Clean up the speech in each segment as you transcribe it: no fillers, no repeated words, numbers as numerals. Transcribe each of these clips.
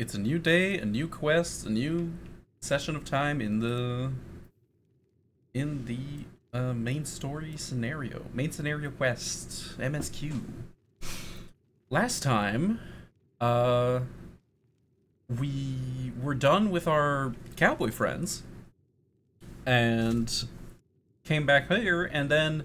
It's a new day, a new quest, a new session of time in the main story scenario, main scenario quest, MSQ. Last time, uh, we were done with our cowboy friends and came back here, and then,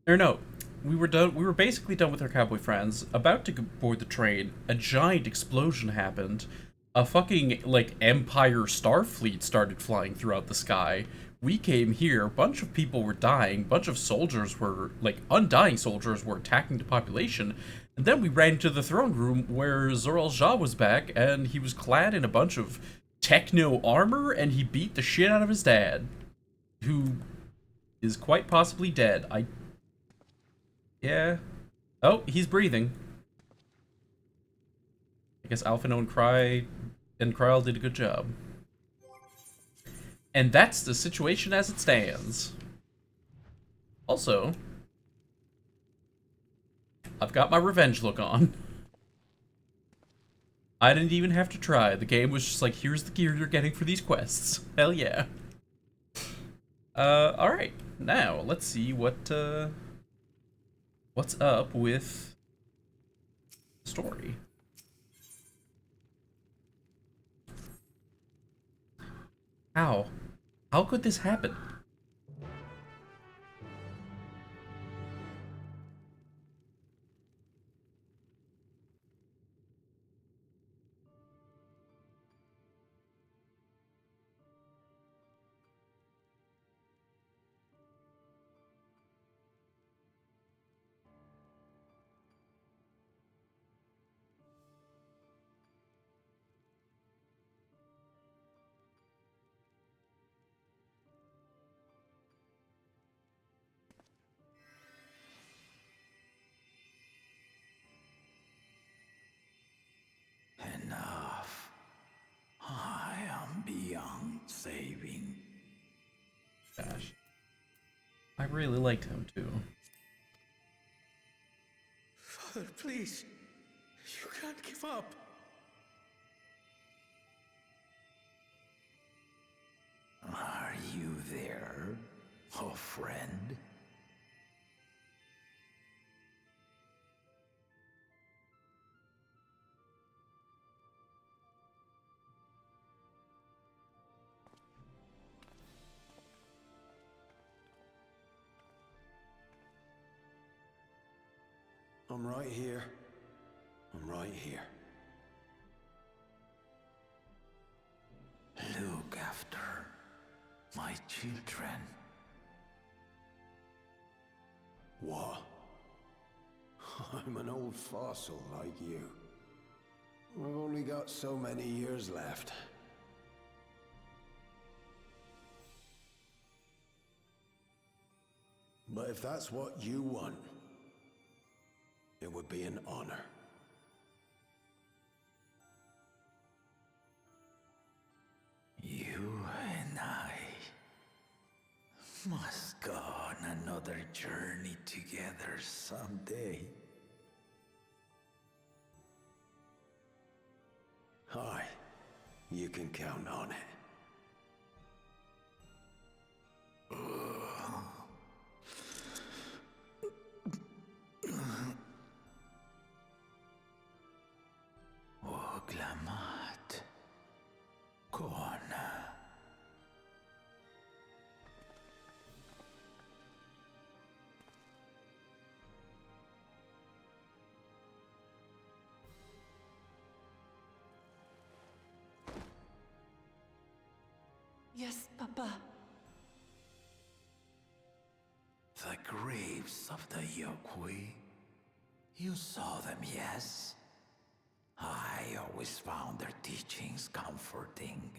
or no, we were done. We were basically done with our cowboy friends, about to board the train. A giant explosion happened. A fucking like Empire Starfleet started flying throughout the sky. We came here. A bunch of people were dying. A bunch of soldiers were like undying soldiers were attacking the population. And then we ran to the throne room where Zoral-Ja was back, and he was clad in a bunch of techno armor, and he beat the shit out of his dad, who is quite possibly dead. Yeah. Oh, he's breathing. I guess Alphino and Kryl did a good job. And that's the situation as it stands. Also, I've got my revenge look on. I didn't even have to try. The game was just like, here's the gear you're getting for these quests. Hell yeah. Alright. Now, let's see what's up with the story. How? How could this happen? Enough. I am beyond saving. Gosh. I really liked him too. Father, please. You can't give up. Are you there, oh friend? I'm right here. I'm right here. Look after my children. What? I'm an old fossil like you. I've only got so many years left. But if that's what you want, it would be an honor. You and I must go on another journey together someday. Aye, you can count on it. Oglamat. Kona. Yes, Papa. The graves of the Yokwi. You saw them, yes? I always found their teachings comforting.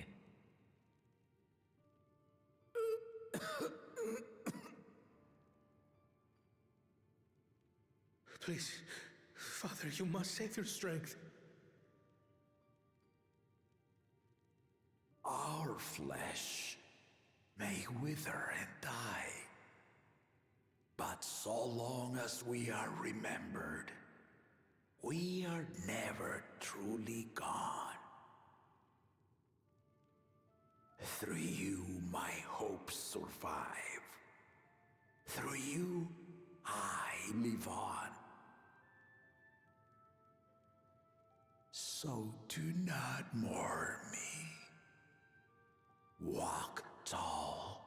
Please, Father, you must save your strength. Our flesh may wither and die, but so long as we are remembered, we are never truly gone. Through you, my hopes survive. Through you, I live on. So do not mourn me. Walk tall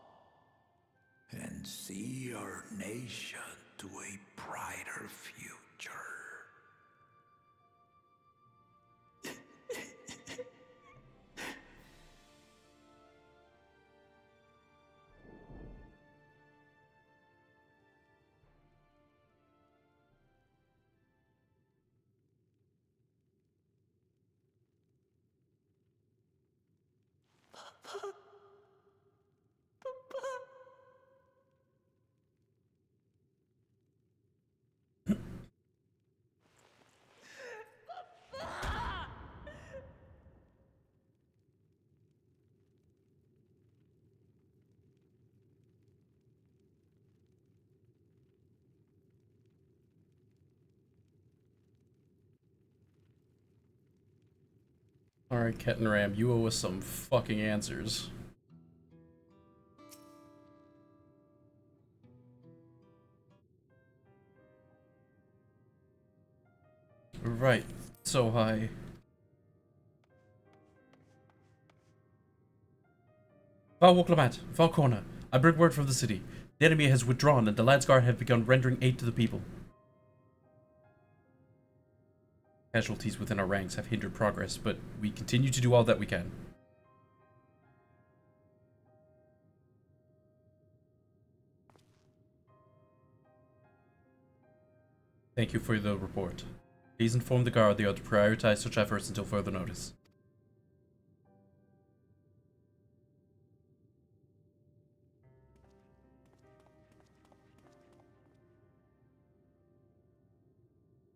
and see our nation to a brighter future. Alright, Ket and Ram, you owe us some fucking answers. Right, so I... Valwoclamat, Valcona, I bring word from the city. The enemy has withdrawn and the Landsguard have begun rendering aid to the people. Casualties within our ranks have hindered progress, but we continue to do all that we can. Thank you for the report. Please inform the Guard they are to prioritize such efforts until further notice.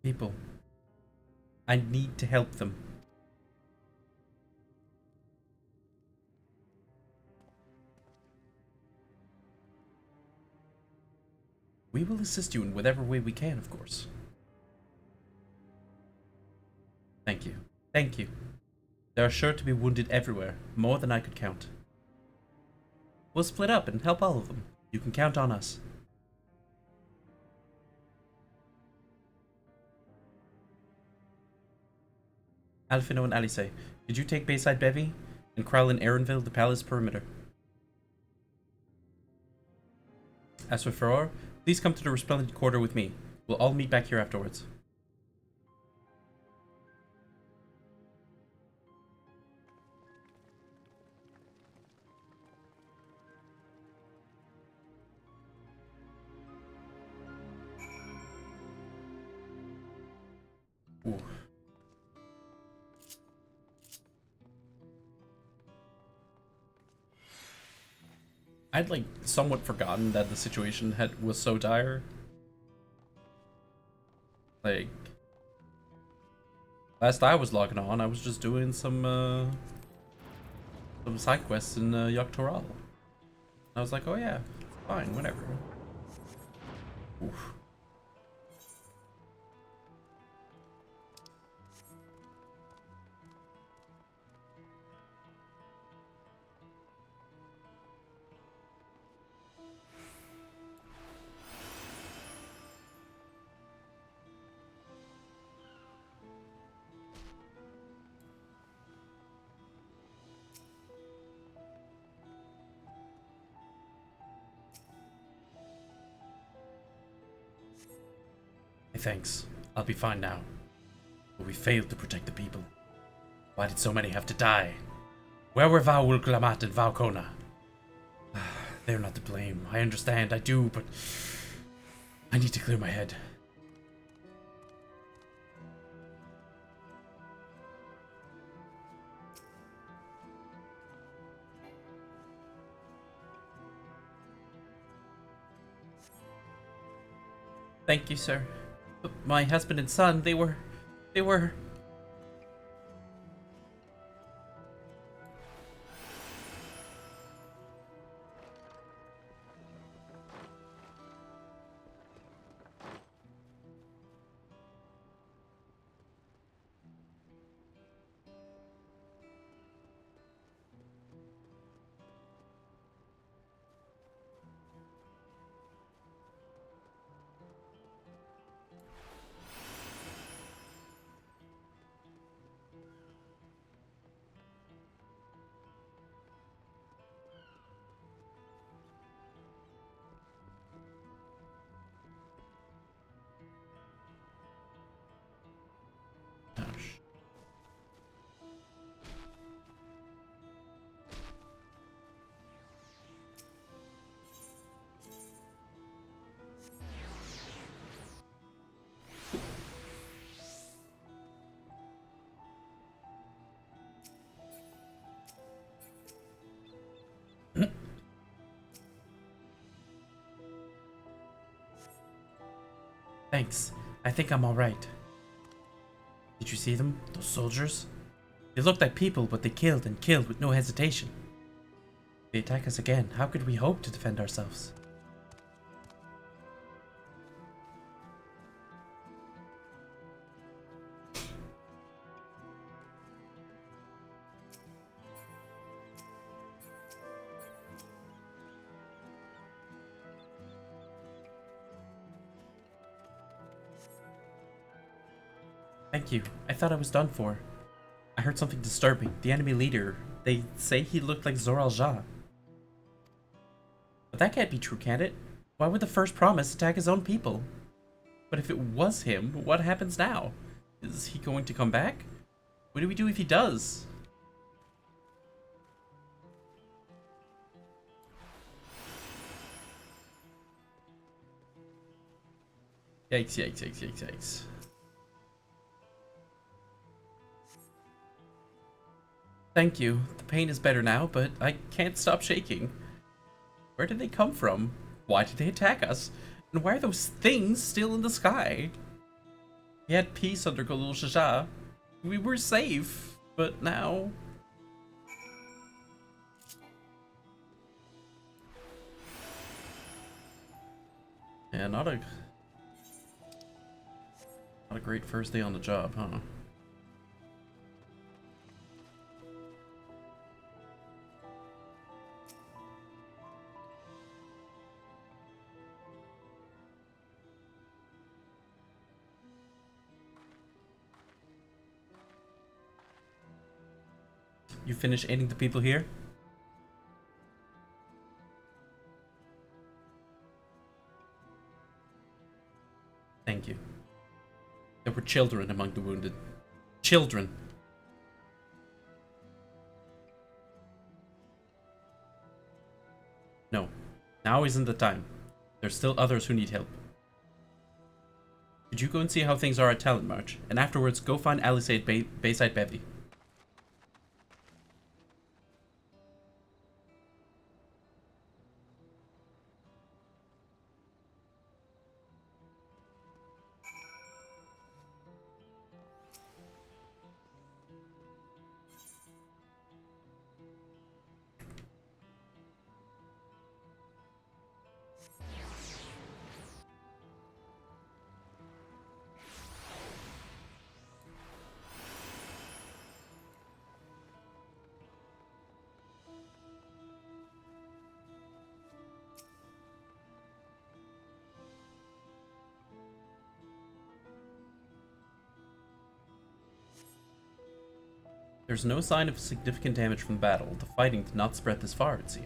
People. I need to help them. We will assist you in whatever way we can, of course. Thank you. Thank you. There are sure to be wounded everywhere, more than I could count. We'll split up and help all of them. You can count on us. Alfino and Alice, did you take Bayside Bevy and Krell and Aaronville the palace perimeter? As for Ferror, please come to the Resplendent Quarter with me. We'll all meet back here afterwards. Ooh. I'd like somewhat forgotten that the situation was so dire. Like, last I was logging on, I was just doing some side quests in Yogg-Toral. I was like, oh yeah, fine, whatever. Oof. Thanks. I'll be fine now. But we failed to protect the people. Why did so many have to die? Where were Valwoclamat and Valcona? They're not to blame. I understand, I do, but I need to clear my head. Thank you, sir. But my husband and son, they were... Thanks. I think I'm alright. Did you see them? Those soldiers? They looked like people, but they killed and killed with no hesitation. If they attack us again, how could we hope to defend ourselves? Thank you. I thought I was done for. I heard something disturbing. The enemy leader, they say he looked like Zoral-Ja. But that can't be true, can it? Why would the first promise attack his own people? But if it was him, what happens now? Is he going to come back? What do we do if he does? Yikes, yikes, yikes, yikes, yikes. Thank you. The pain is better now, but I can't stop shaking. Where did they come from? Why did they attack us? And why are those things still in the sky? We had peace under Golul-Shaja. We were safe, but now... Yeah, not a great first day on the job, huh? You finish aiding the people here? Thank you. There were children among the wounded. Children! No. Now isn't the time. There's still others who need help. Could you go and see how things are at Talent March? And afterwards, go find Alice at Bayside Bevy. There's no sign of significant damage from the battle. The fighting did not spread this far, it seems.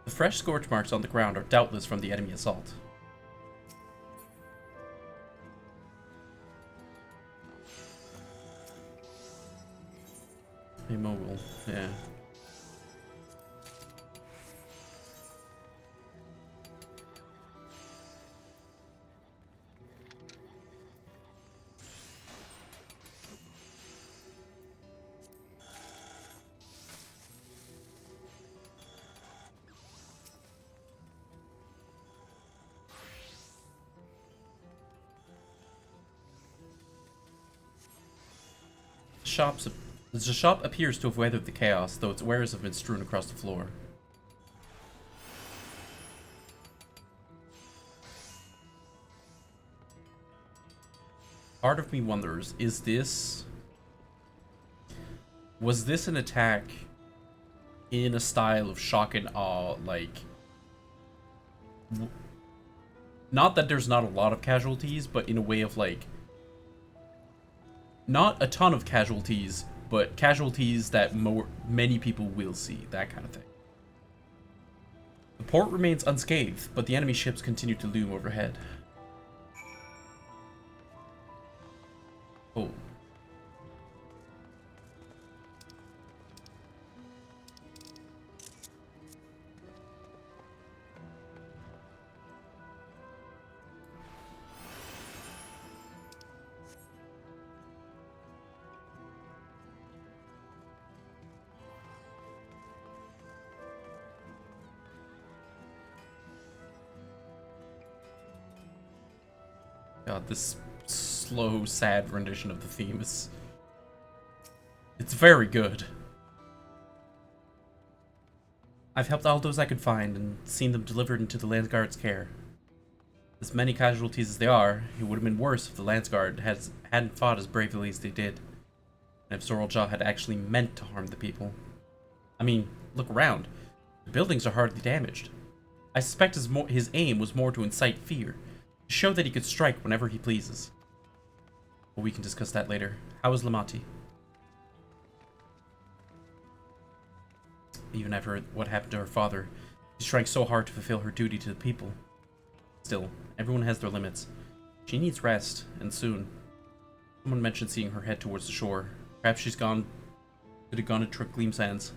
The fresh scorch marks on the ground are doubtless from the enemy assault. Immobile, yeah. The shop appears to have weathered the chaos, though its wares have been strewn across the floor. Part of me wonders, was this an attack in a style of shock and awe, like, not that there's not a lot of casualties, but in a way of like, not a ton of casualties, but casualties that many people will see, that kind of thing. The port remains unscathed, but the enemy ships continue to loom overhead. Oh. God, this slow, sad rendition of the theme is... It's very good. I've helped all those I could find and seen them delivered into the Lance Guard's care. As many casualties as they are, it would have been worse if the Lance Guard hadn't fought as bravely as they did. And if Zoraljaw had actually meant to harm the people. I mean, look around. The buildings are hardly damaged. I suspect his aim was more to incite fear, to show that he could strike whenever he pleases. But we can discuss that later. How is Lamati? Even after what happened to her father, she's trying so hard to fulfill her duty to the people. Still, everyone has their limits. She needs rest, and soon. Someone mentioned seeing her head towards the shore. Perhaps could have gone to Trickleam Sands.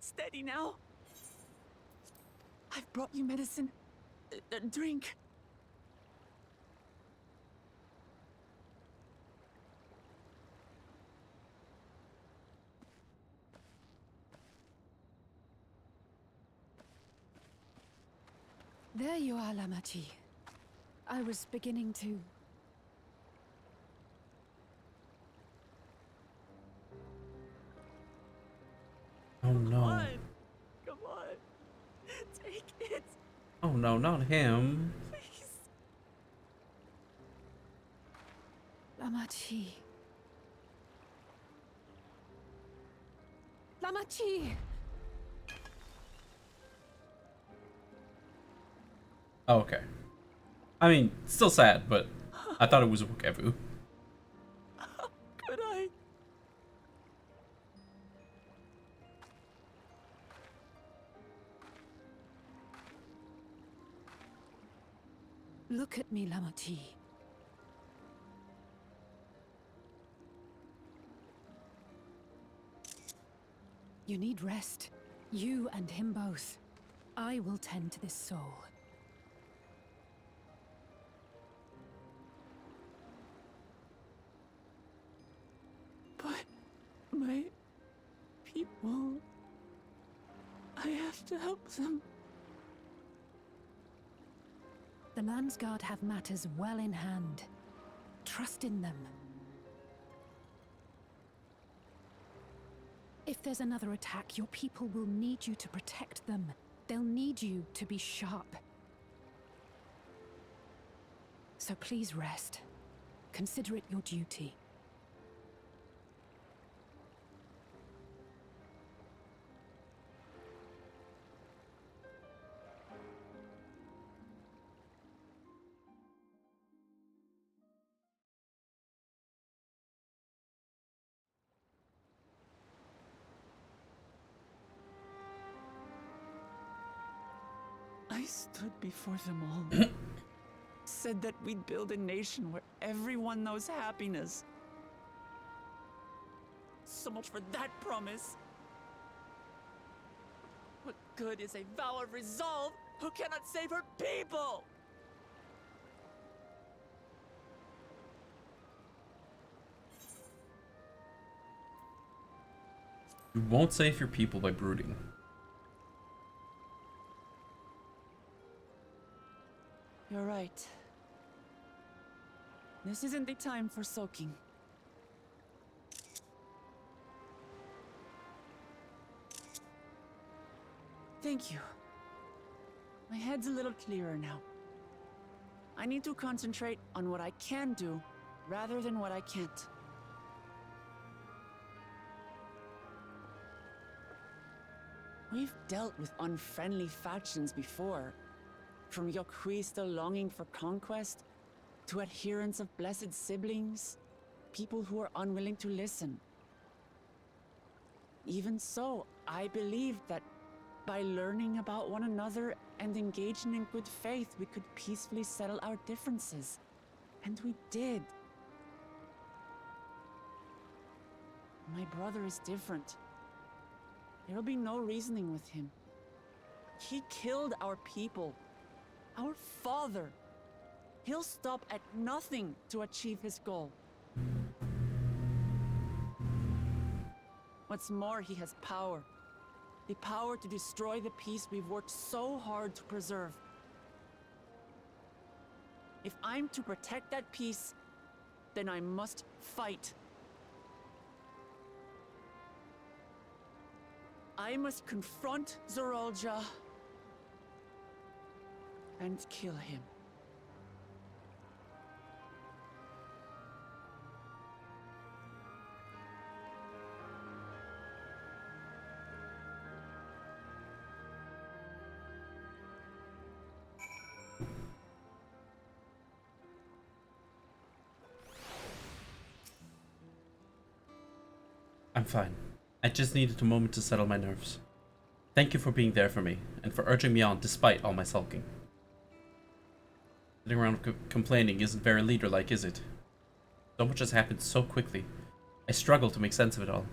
Steady now. I've brought you medicine. Drink. There you are, Lamati. I was beginning to... Oh no. Come on. Take it. Oh no, not him. Please. Lamati. Lamati! Oh, okay. I mean, still sad, but I thought it was a Wukevu. Could I? Look at me, Lamati. You need rest. You and him both. I will tend to this soul. But my people... I have to help them. The Landsguard have matters well in hand. Trust in them. If there's another attack, your people will need you to protect them. They'll need you to be sharp. So please rest. Consider it your duty. I stood before them all. Said that we'd build a nation where everyone knows happiness. So much for that promise. What good is a vow of resolve who cannot save her people? You won't save your people by brooding. You're right. This isn't the time for sulking. Thank you. My head's a little clearer now. I need to concentrate on what I can do rather than what I can't. We've dealt with unfriendly factions before. From Yokhui still longing for conquest, to adherents of blessed siblings, people who are unwilling to listen. Even so, I believed that by learning about one another and engaging in good faith, we could peacefully settle our differences. And we did. My brother is different. There'll be no reasoning with him. He killed our people. Our father. He'll stop at nothing to achieve his goal. What's more, he has power. The power to destroy the peace we've worked so hard to preserve. If I'm to protect that peace, then I must fight. I must confront Zeralja and kill him. I'm fine. I just needed a moment to settle my nerves. Thank you for being there for me, and for urging me on despite all my sulking. Sitting around complaining isn't very leader-like, is it? So much has happened so quickly. I struggle to make sense of it all.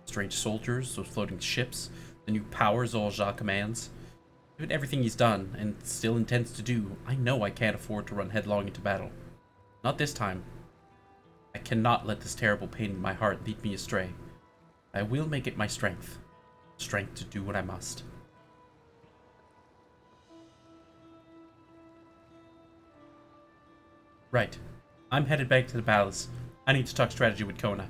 Strange soldiers, those floating ships, the new powers Zolja commands. Given everything he's done, and still intends to do, I know I can't afford to run headlong into battle. Not this time. I cannot let this terrible pain in my heart lead me astray. I will make it my strength. Strength to do what I must. Right. I'm headed back to the palace. I need to talk strategy with Kona.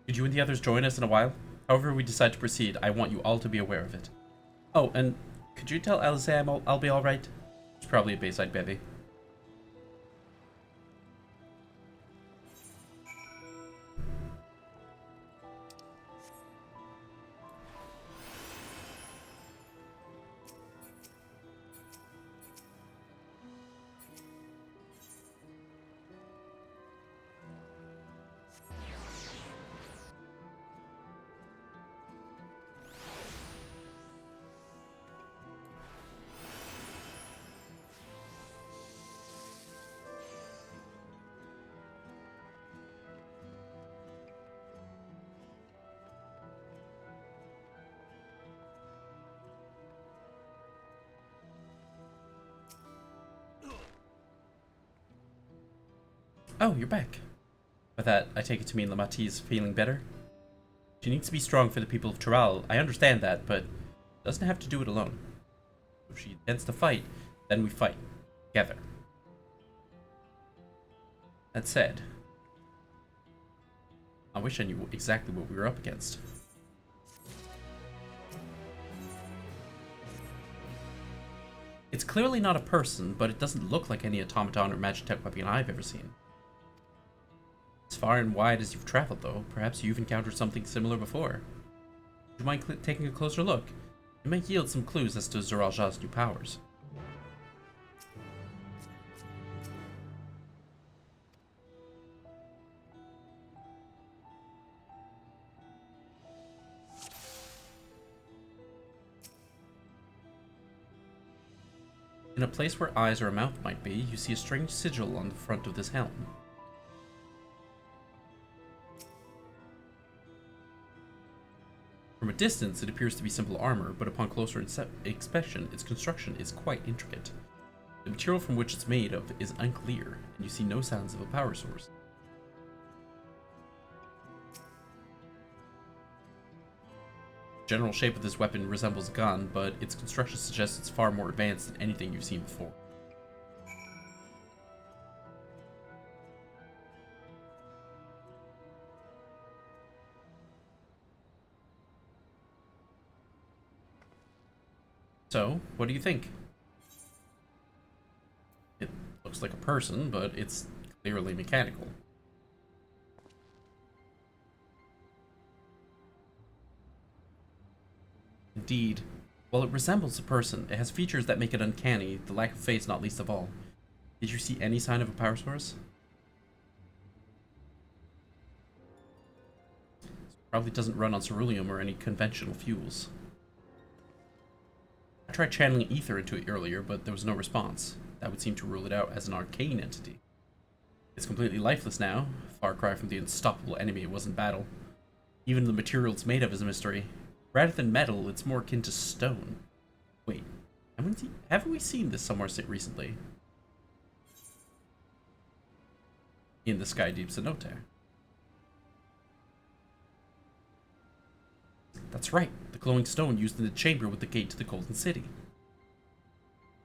Could you and the others join us in a while? However we decide to proceed, I want you all to be aware of it. Oh, and could you tell Alice I'll be alright? It's probably a Bayside baby. Oh, you're back. By that, I take it to mean Lamati is feeling better? She needs to be strong for the people of Tural. I understand that, but doesn't have to do it alone. If she intends to fight, then we fight. Together. That said, I wish I knew exactly what we were up against. It's clearly not a person, but it doesn't look like any automaton or magitech weapon I've ever seen. As far and wide as you've traveled, though, perhaps you've encountered something similar before. Would you mind taking a closer look? It may yield some clues as to Zeralja's new powers. In a place where eyes or a mouth might be, you see a strange sigil on the front of this helm. From a distance, it appears to be simple armor, but upon closer inspection, its construction is quite intricate. The material from which it's made of is unclear, and you see no signs of a power source. The general shape of this weapon resembles a gun, but its construction suggests it's far more advanced than anything you've seen before. So, what do you think? It looks like a person, but it's clearly mechanical. Indeed, while it resembles a person, it has features that make it uncanny, the lack of face not least of all. Did you see any sign of a power source? Probably doesn't run on ceruleum or any conventional fuels. I tried channeling ether into it earlier, but there was no response. That would seem to rule it out as an arcane entity. It's completely lifeless now, far cry from the unstoppable enemy it was in battle. Even the material it's made of is a mystery. Rather than metal, it's more akin to stone. Wait, haven't we seen this somewhere recently? In the Sky Deep Cenote. That's right, the glowing stone used in the chamber with the gate to the Golden City.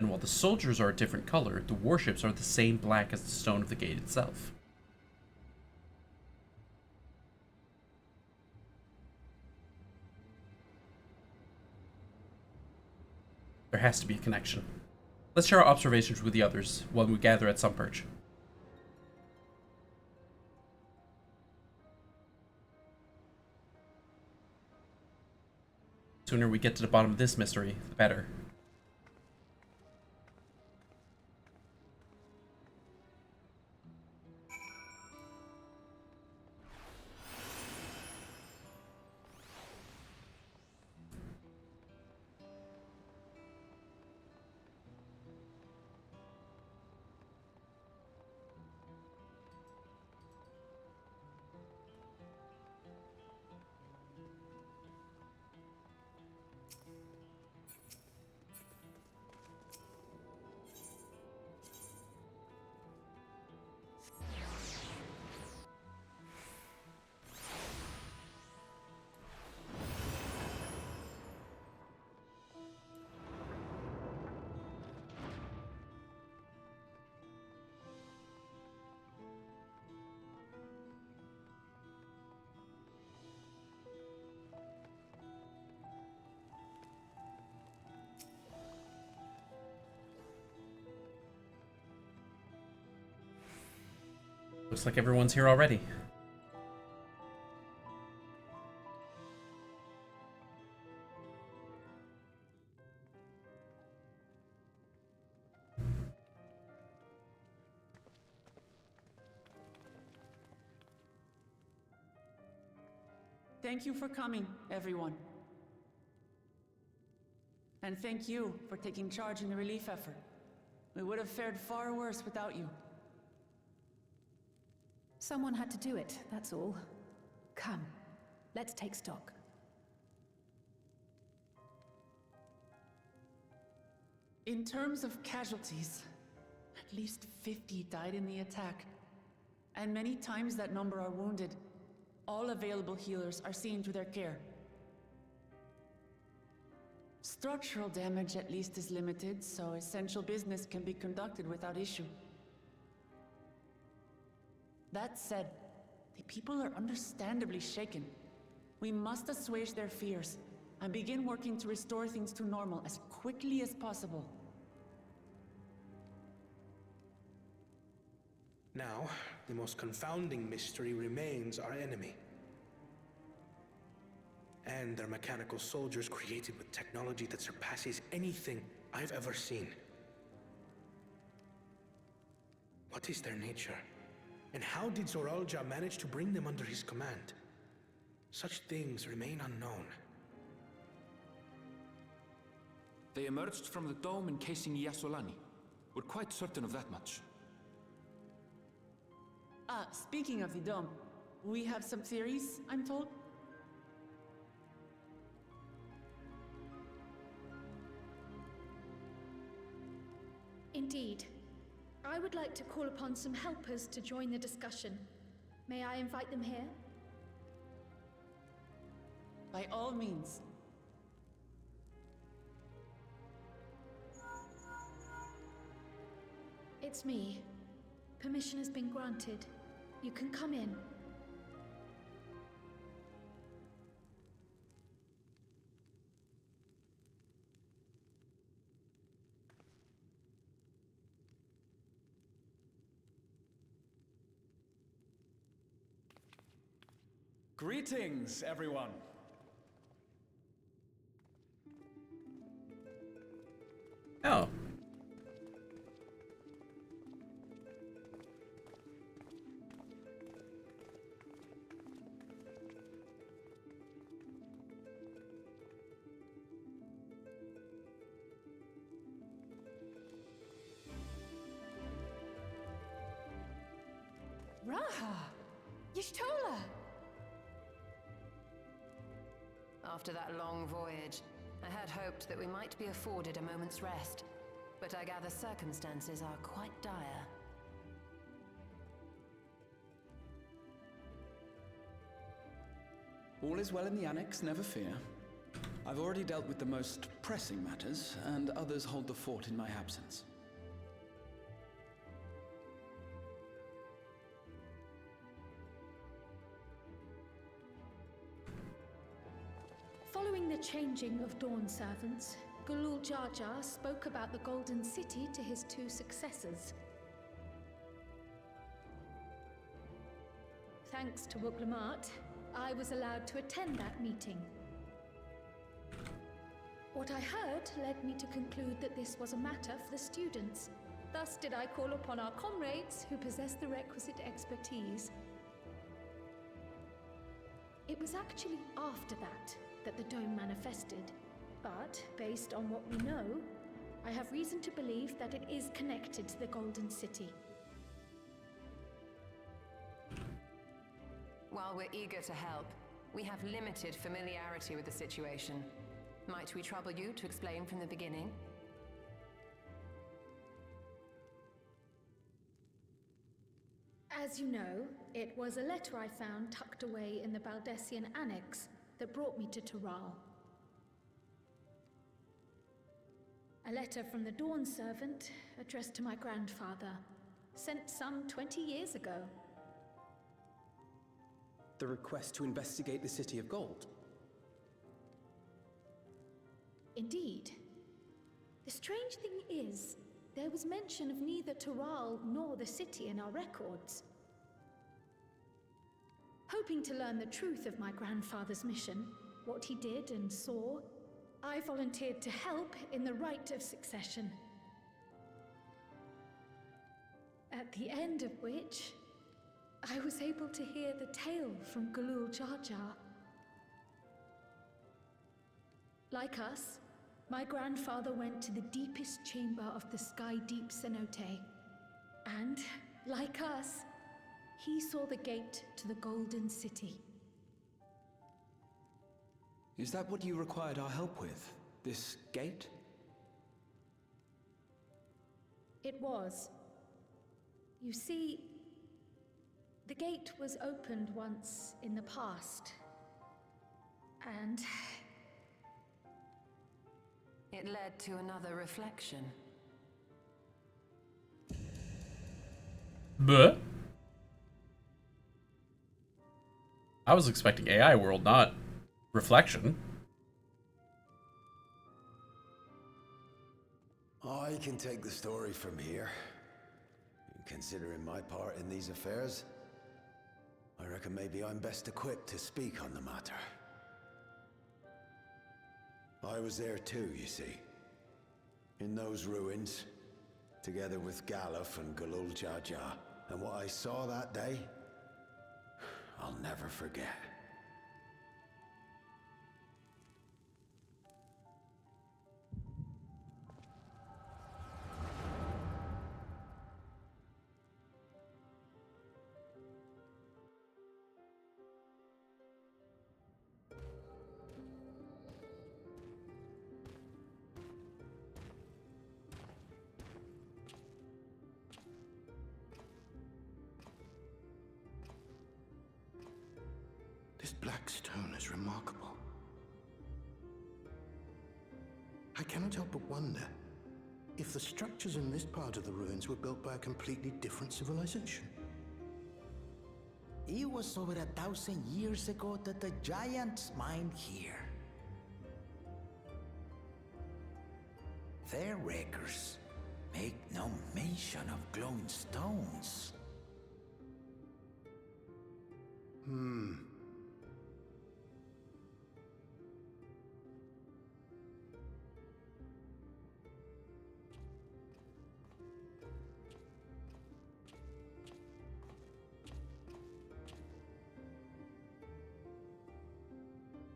And while the soldiers are a different color, the warships are the same black as the stone of the gate itself. There has to be a connection. Let's share our observations with the others while we gather at Sunperch. The sooner we get to the bottom of this mystery, the better. Looks like everyone's here already. Thank you for coming, everyone. And thank you for taking charge in the relief effort. We would have fared far worse without you. Someone had to do it, that's all. Come, let's take stock. In terms of casualties, at least 50 died in the attack. And many times that number are wounded. All available healers are seen to their care. Structural damage at least is limited, so essential business can be conducted without issue. That said, the people are understandably shaken. We must assuage their fears and begin working to restore things to normal as quickly as possible. Now, the most confounding mystery remains our enemy. And their mechanical soldiers created with technology that surpasses anything I've ever seen. What is their nature? And how did Zoralja manage to bring them under his command? Such things remain unknown. They emerged from the dome encasing Yasolani. We're quite certain of that much. Speaking of the dome, we have some theories, I'm told? Indeed. I would like to call upon some helpers to join the discussion. May I invite them here? By all means. It's me. Permission has been granted. You can come in. Greetings, everyone. Oh. Raha! Y'shtola! After that long voyage, I had hoped that we might be afforded a moment's rest, but I gather circumstances are quite dire. All is well in the Annex, never fear. I've already dealt with the most pressing matters, and others hold the fort in my absence. Following the changing of Dawn servants, Gulul Jar Jar spoke about the Golden City to his two successors. Thanks to Wuglamat, I was allowed to attend that meeting. What I heard led me to conclude that this was a matter for the students. Thus did I call upon our comrades who possess the requisite expertise. It was actually after that the dome manifested, but based on what we know, I have reason to believe that it is connected to the Golden City. While we're eager to help, we have limited familiarity with the situation. Might we trouble you to explain from the beginning? As you know, it was a letter I found tucked away in the Baldessian Annex that brought me to Tural. A letter from the Dawn servant, addressed to my grandfather, sent some 20 years ago. The request to investigate the City of Gold. Indeed. The strange thing is, there was mention of neither Tural nor the city in our records. Hoping to learn the truth of my grandfather's mission, what he did and saw, I volunteered to help in the rite of succession. At the end of which, I was able to hear the tale from Gulul Jar Jar. Like us, my grandfather went to the deepest chamber of the Sky Deep Cenote, and, like us, he saw the gate to the Golden City. Is that what you required our help with? This gate? It was. You see, the gate was opened once in the past, and it led to another reflection. Buh. I was expecting AI world, not reflection. I can take the story from here. Considering my part in these affairs, I reckon maybe I'm best equipped to speak on the matter. I was there too, you see. In those ruins, together with Galuf and Gulul Jar Jar. And what I saw that day, I'll never forget. This black stone is remarkable. I cannot help but wonder if the structures in this part of the ruins were built by a completely different civilization. It was over 1,000 years ago that the giants mined here. Their records make no mention of glowing stones.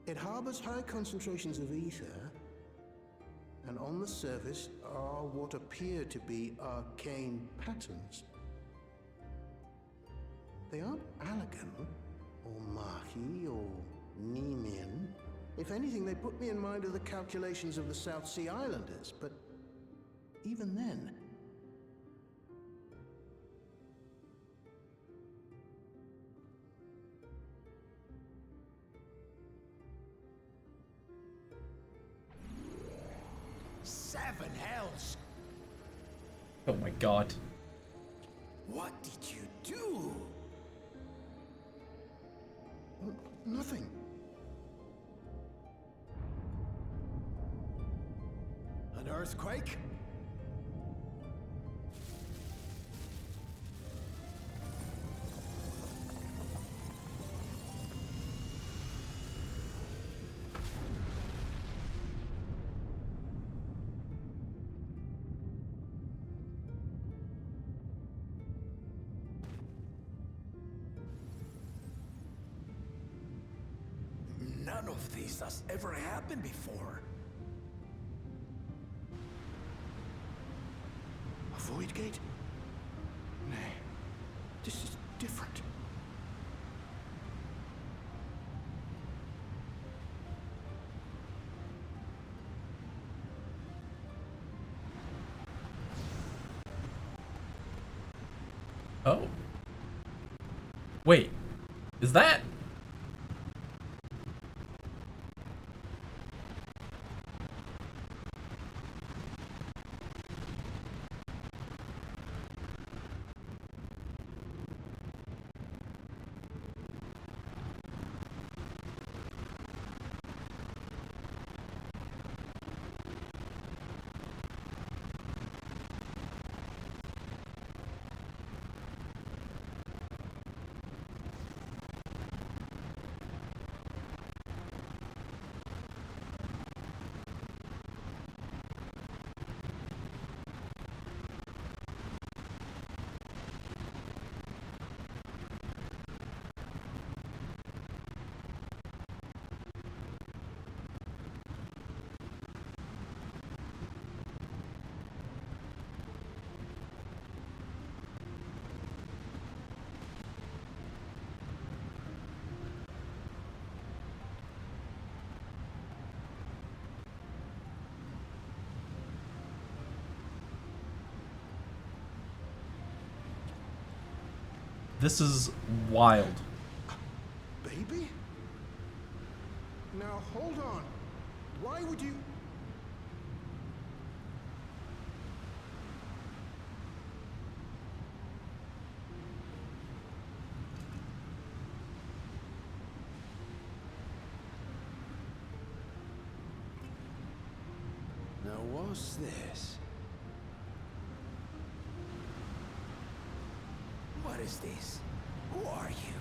It harbors high concentrations of ether, and on the surface are what appear to be arcane patterns. They aren't Allagan, or Mahi, or Nemean. If anything, they put me in mind of the calculations of the South Sea Islanders, but even then... Seven hells! Oh my god. What did you do? Nothing. An earthquake? None of this has ever happened before. A void gate? Nay, this is different. Oh. Wait. Is that? This is wild. Baby? Now hold on. Why would you... Now what's this? What is this? Who are you?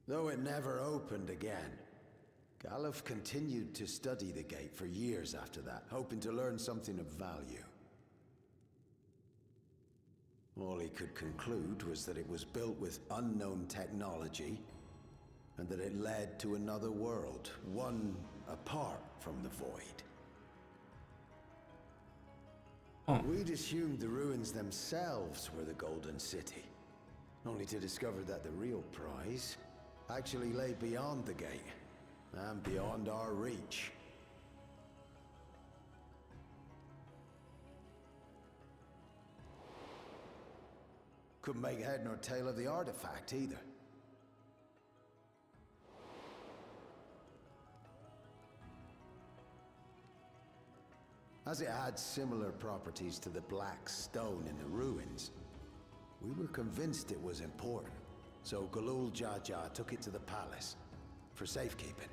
Though it never opened again, Galuf continued to study the gate for years after that, hoping to learn something of value. All he could conclude was that it was built with unknown technology, and that it led to another world, one apart from the Void. We'd assumed the ruins themselves were the Golden City, only to discover that the real prize actually lay beyond the gate, and beyond our reach. Couldn't make head nor tail of the artifact either. As it had similar properties to the black stone in the ruins, we were convinced it was important, so Galul Jar took it to the palace for safekeeping.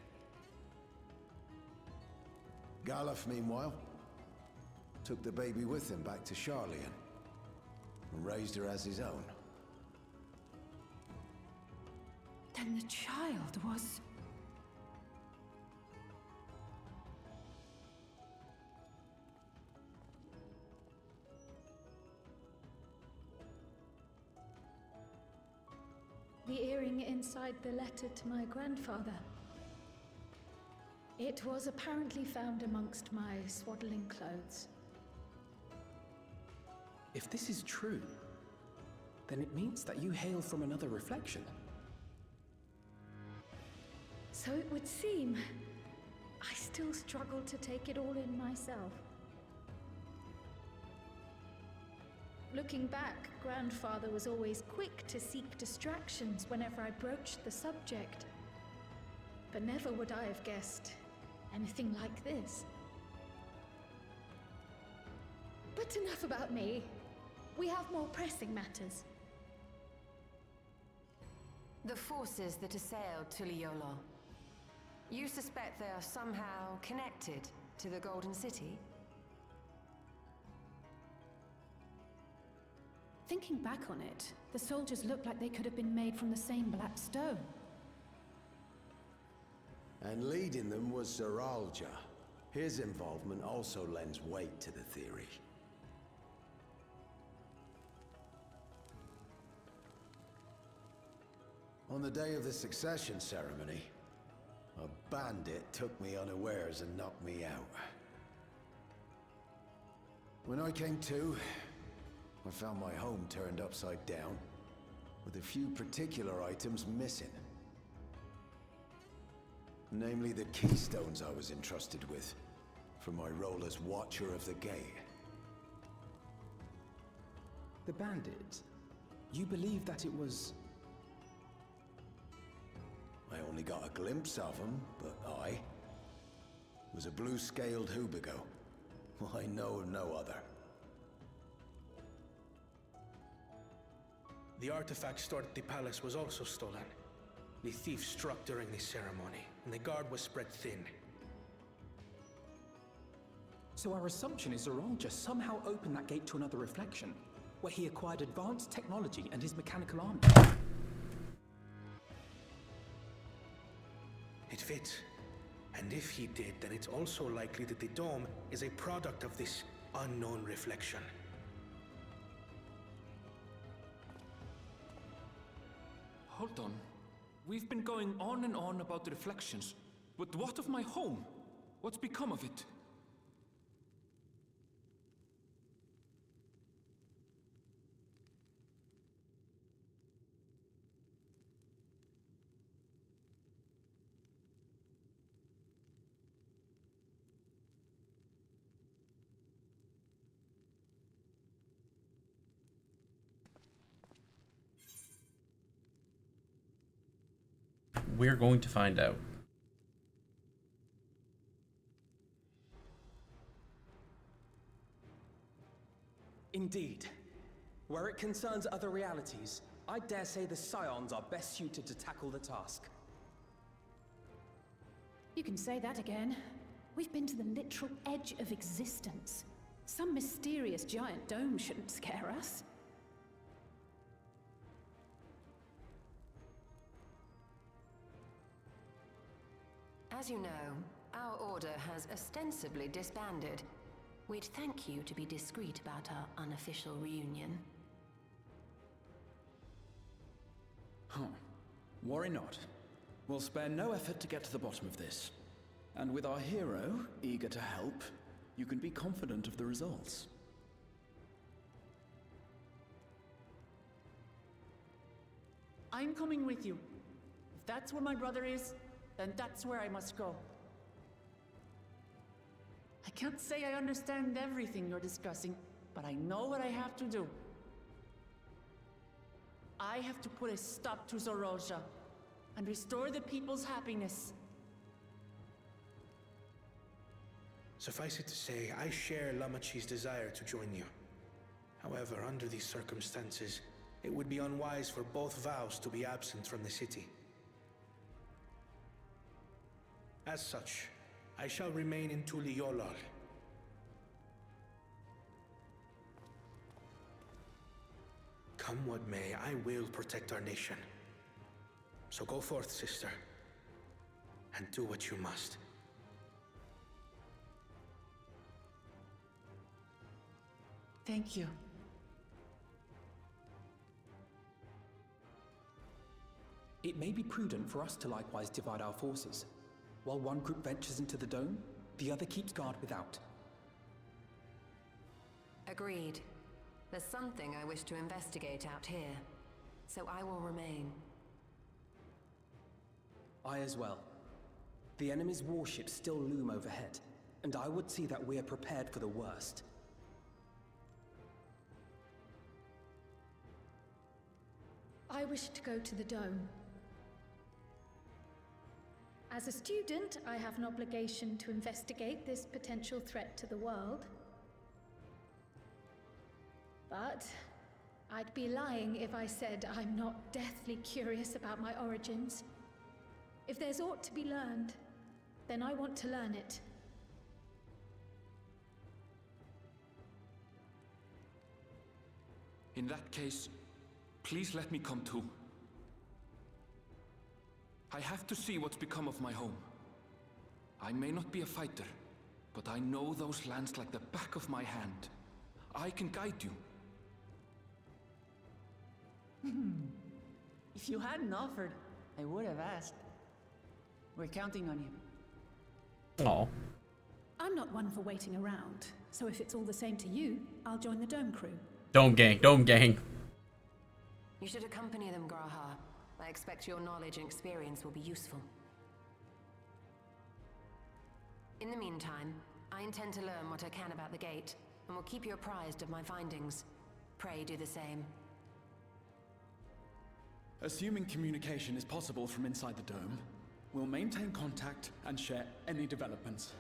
Galuf, meanwhile, took the baby with him back to Charlian and raised her as his own. Then the child was... The earring inside the letter to my grandfather. It was apparently found amongst my swaddling clothes. If this is true, then it means that you hail from another reflection. So it would seem. I still struggle to take it all in myself. Looking back, Grandfather was always quick to seek distractions whenever I broached the subject. But never would I have guessed anything like this. But enough about me. We have more pressing matters. The forces that assailed Tuliyola. You suspect they are somehow connected to the Golden City? Thinking back on it, the soldiers looked like they could have been made from the same black stone. And leading them was Zeralja. His involvement also lends weight to the theory. On the day of the succession ceremony, a bandit took me unawares and knocked me out. When I came to, I found my home turned upside down, with a few particular items missing. Namely the keystones I was entrusted with, for my role as Watcher of the Gate. The bandit? You believe that it was... I only got a glimpse of him, but I was a blue-scaled Hubigo. I know of no other. The artifact stored at the palace was also stolen. The thief struck during the ceremony, and the guard was spread thin. So our assumption is Zeralja somehow opened that gate to another reflection, where he acquired advanced technology and his mechanical army. It fits. And if he did, then it's also likely that the dome is a product of this unknown reflection. Hold on. We've been going on and on about the reflections. But what of my home? What's become of it? We're going to find out. Indeed. Where it concerns other realities, I dare say the Scions are best suited to tackle the task. You can say that again. We've been to the literal edge of existence. Some mysterious giant dome shouldn't scare us. As you know, our order has ostensibly disbanded. We'd thank you to be discreet about our unofficial reunion. Huh. Worry not. We'll spare no effort to get to the bottom of this. And with our hero eager to help, you can be confident of the results. I'm coming with you. If that's where my brother is, then that's where I must go. I can't say I understand everything you're discussing, but I know what I have to do. I have to put a stop to Zeralja and restore the people's happiness. Suffice it to say, I share Lamachi's desire to join you. However, under these circumstances, it would be unwise for both vows to be absent from the city. As such, I shall remain in Tuliolal. Come what may, I will protect our nation. So go forth, sister, and do what you must. Thank you. It may be prudent for us to likewise divide our forces. While one group ventures into the dome, the other keeps guard without. Agreed. There's something I wish to investigate out here, so I will remain. I as well. The enemy's warships still loom overhead, and I would see that we are prepared for the worst. I wish to go to the dome. As a student, I have an obligation to investigate this potential threat to the world. But I'd be lying if I said I'm not deathly curious about my origins. If there's aught to be learned, then I want to learn it. In that case, please let me come too. I have to see what's become of my home. I may not be a fighter, but I know those lands like the back of my hand. I can guide you. If you hadn't offered, I would have asked. We're counting on you. Aw. I'm not one for waiting around, so if it's all the same to you, I'll join the Dome crew. Dome gang, Dome gang. You should accompany them, Graha. I expect your knowledge and experience will be useful. In the meantime, I intend to learn what I can about the gate, and will keep you apprised of my findings. Pray do the same. Assuming communication is possible from inside the dome, we'll maintain contact and share any developments.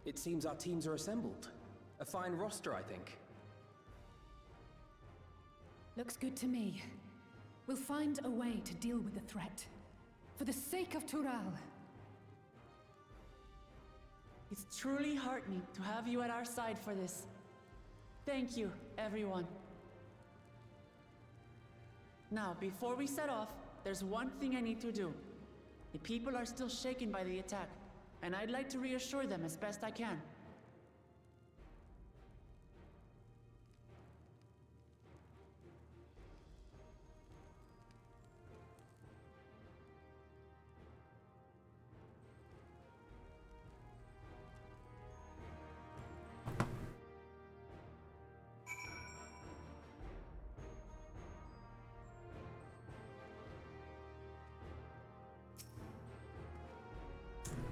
It seems our teams are assembled. A fine roster, I think. Looks good to me. We'll find a way to deal with the threat. For the sake of Tural. It's truly heartening to have you at our side for this. Thank you, everyone. Now, before we set off, there's one thing I need to do. The people are still shaken by the attack, and I'd like to reassure them as best I can.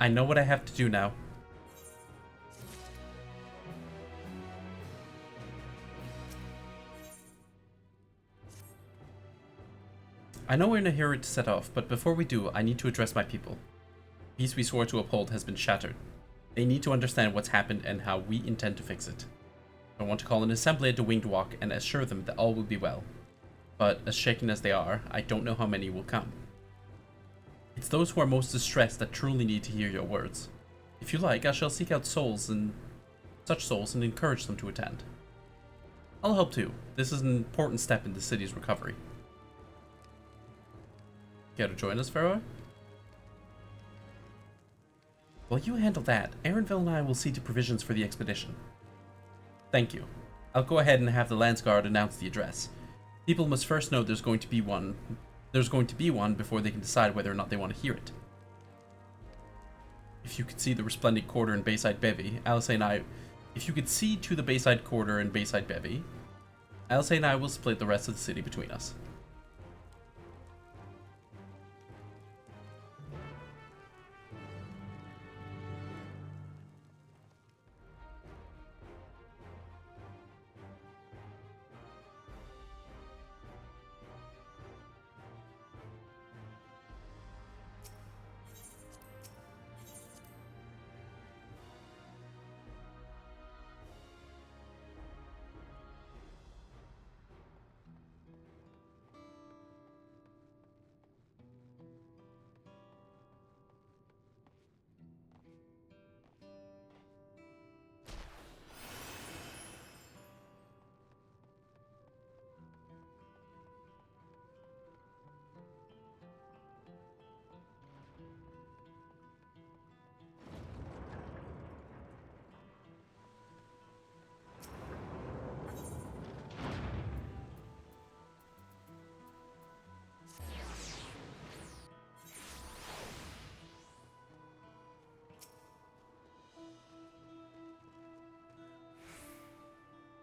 I know what I have to do now. I know we're in a hurry to set off, but before we do, I need to address my people. The peace we swore to uphold has been shattered. They need to understand what's happened and how we intend to fix it. I want to call an assembly at the Winged Walk and assure them that all will be well. But as shaken as they are, I don't know how many will come. It's those who are most distressed that truly need to hear your words. If you like, I shall seek out such souls and encourage them to attend. I'll help too. This is an important step in the city's recovery. Care to join us, Pharaoh? While you handle that, Aaronville and I will see to provisions for the expedition. Thank you. I'll go ahead and have the Lance Guard announce the address. People must first know there's going to be one before they can decide whether or not they want to hear it. If you could see the resplendent quarter and Bayside Bevy, Alice and I... If you could see to the Bayside quarter and Bayside Bevy, Alice and I will split the rest of the city between us.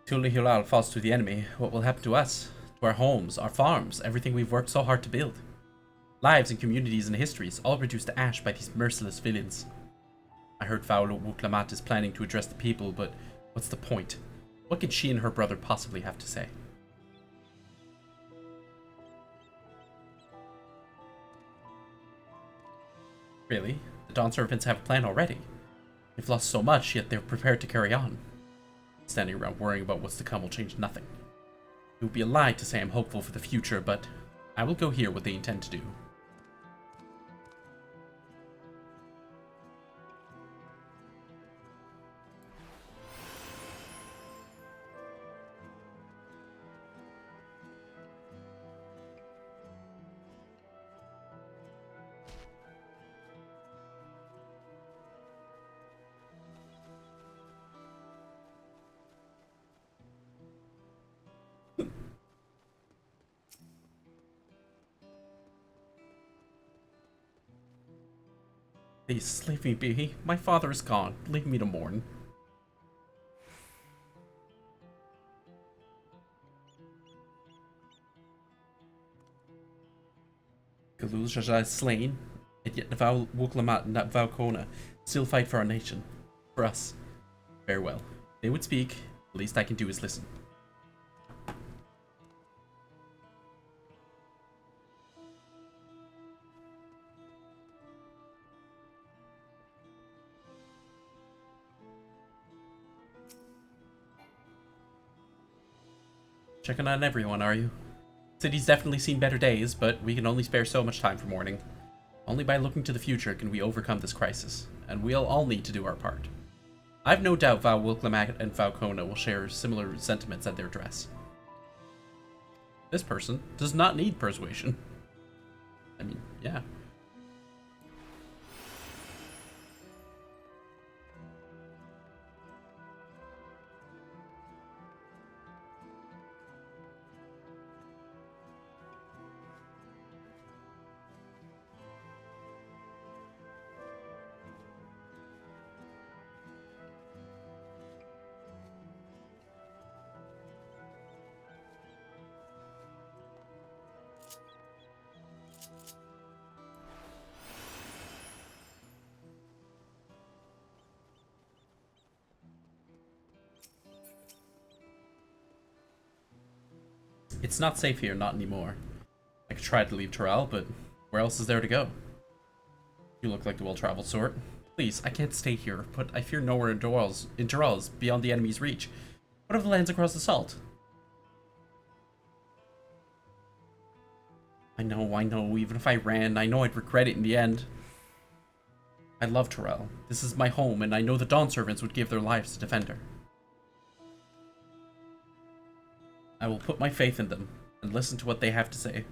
Hilal falls to the enemy, what will happen to us? To our homes, our farms, everything we've worked so hard to build. Lives and communities and histories, all reduced to ash by these merciless villains. I heard Val Wuklamat is planning to address the people, but what's the point? What could she and her brother possibly have to say? Really? The Dawn Servants have a plan already. They've lost so much, yet they're prepared to carry on. Standing around worrying about what's to come will change nothing. It would be a lie to say I'm hopeful for the future, but I will go hear what they intend to do. Please, leave me be. My father is gone. Leave me to mourn. Galul Jaja is slain, and yet Val Wuklamat and Val Kona still fight for our nation. For us. Farewell. They would speak. The least I can do is listen. Checking on everyone, are you? City's definitely seen better days, but we can only spare so much time for mourning. Only by looking to the future can we overcome this crisis, and we'll all need to do our part. I've no doubt Val Wuklamat and Val Kona will share similar sentiments at their address. This person does not need persuasion. I mean, yeah. It's not safe here, not anymore. I could try to leave Terrell, but where else is there to go? You look like the well-traveled sort. Please, I can't stay here, but I fear nowhere in Terrell is beyond the enemy's reach. What of the lands across the salt? I know, even if I ran, I know I'd regret it in the end. I love Terrell. This is my home, and I know the Dawn Servants would give their lives to defend her. I will put my faith in them, and listen to what they have to say.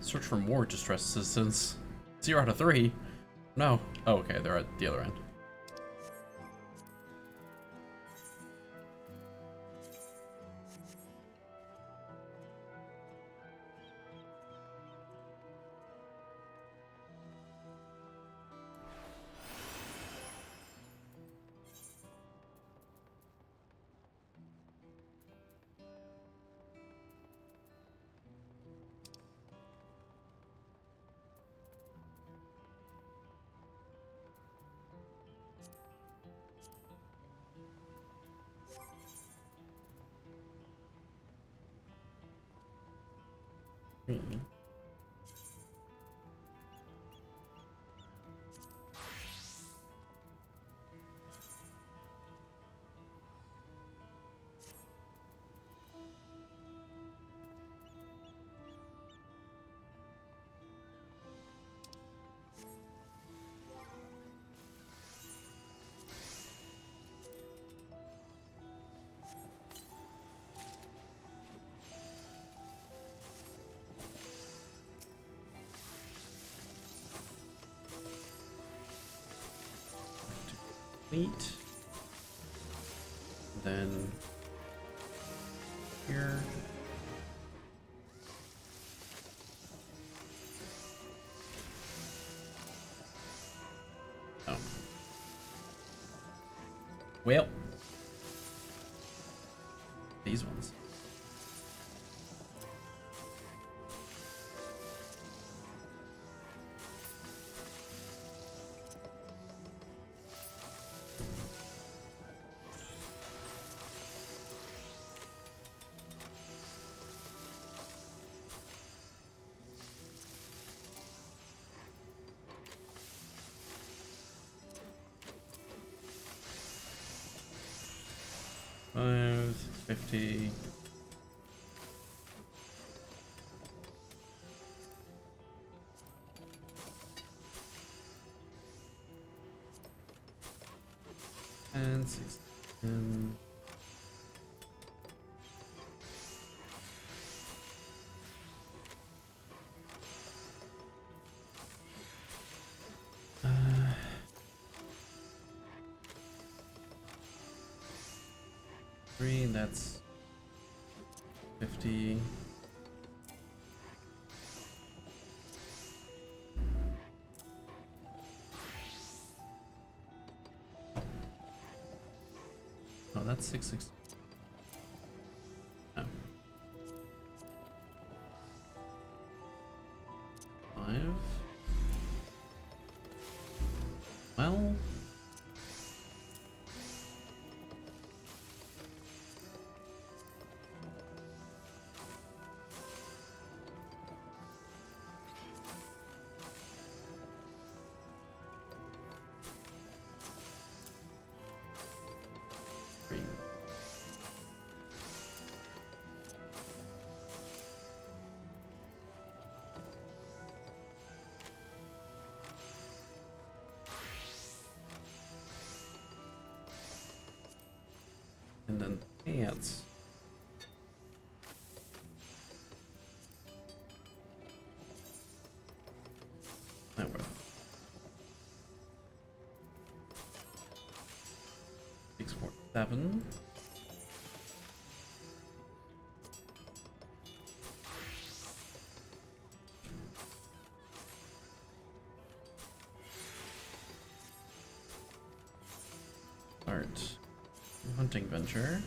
Search for more distressed citizens. 0 out of 3. No. Oh, okay, they're at the other end. complete. Then here. Oh. Well. These ones. Five, 50. And 6. Three, that's 50. Oh, that's 660. No. 5. Well. And then pants. That way. 6, 4, 7. Art. Hunting venture.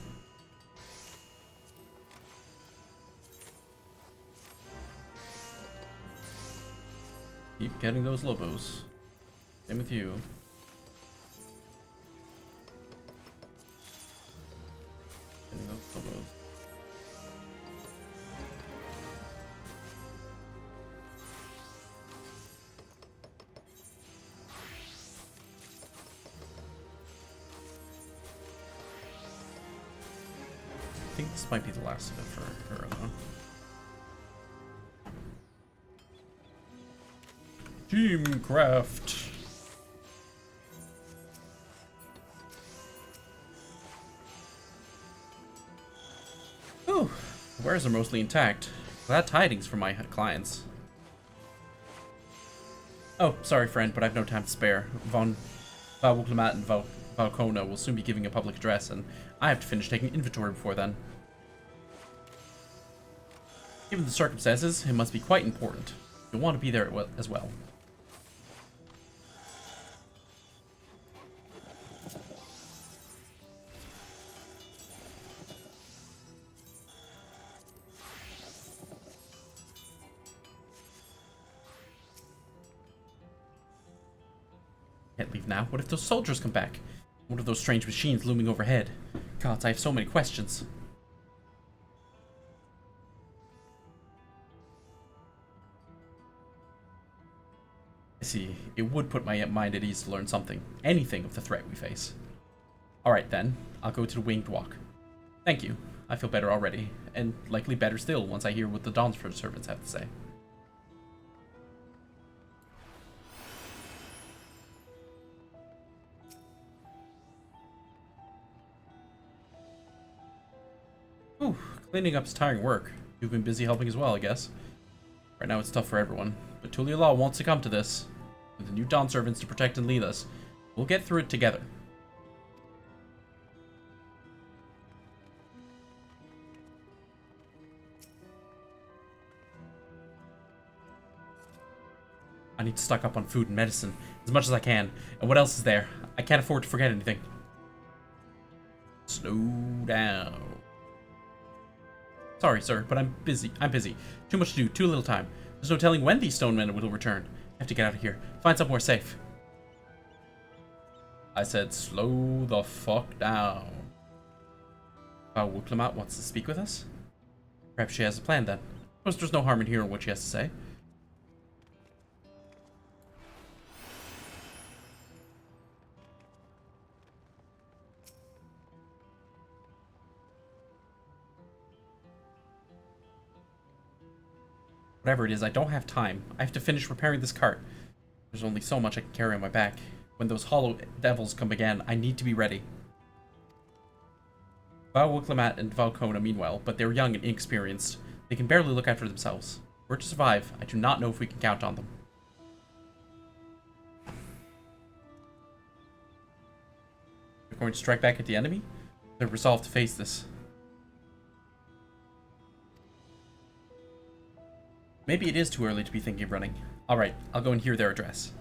Keep getting those lobos. Same with you. Getting those lobos. I think this might be the last of it for her, though. Teamcraft. Ooh, wares are mostly intact. Glad tidings for my clients. Oh, sorry, friend, but I've no time to spare. Von Valklimat and Valkona will soon be giving a public address, and I have to finish taking inventory before then. Given the circumstances, it must be quite important. You'll want to be there as well. Can't leave now. What if those soldiers come back? What are those strange machines looming overhead? Gods, I have so many questions. I see. It would put my mind at ease to learn something. Anything of the threat we face. Alright then. I'll go to the Winged Walk. Thank you. I feel better already. And likely better still once I hear what the Dawntrail servants have to say. Whew, cleaning up's tiring work. You've been busy helping as well, I guess. Right now it's tough for everyone, but Tulia Law won't succumb to this. With the new Dawn servants to protect and lead us, we'll get through it together. I need to stock up on food and medicine as much as I can. And what else is there? I can't afford to forget anything. Slow down. Sorry, sir, but I'm busy. Too much to do, too little time. There's no telling when these stone men will return. I have to get out of here. Find somewhere safe. I said slow the fuck down. Wuklemat wants to speak with us? Perhaps she has a plan then. Of course, there's no harm in hearing what she has to say. Whatever it is, I don't have time. I have to finish repairing this cart. There's only so much I can carry on my back. When those hollow devils come again, I need to be ready. Wuklemat and Valkona meanwhile, but they're young and inexperienced. They can barely look after themselves. If we're to survive, I do not know if we can count on them. They're going to strike back at the enemy? They're resolved to face this. Maybe it is too early to be thinking of running. Alright, I'll go and hear their address.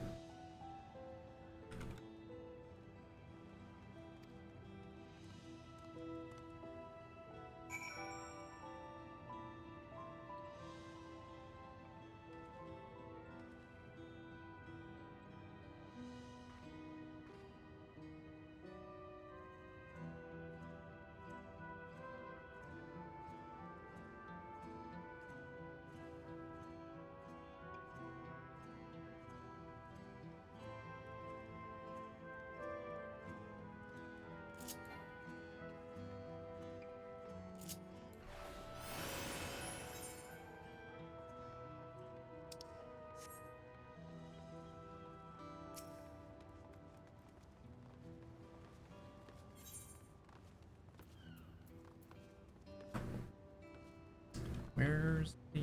Where's the...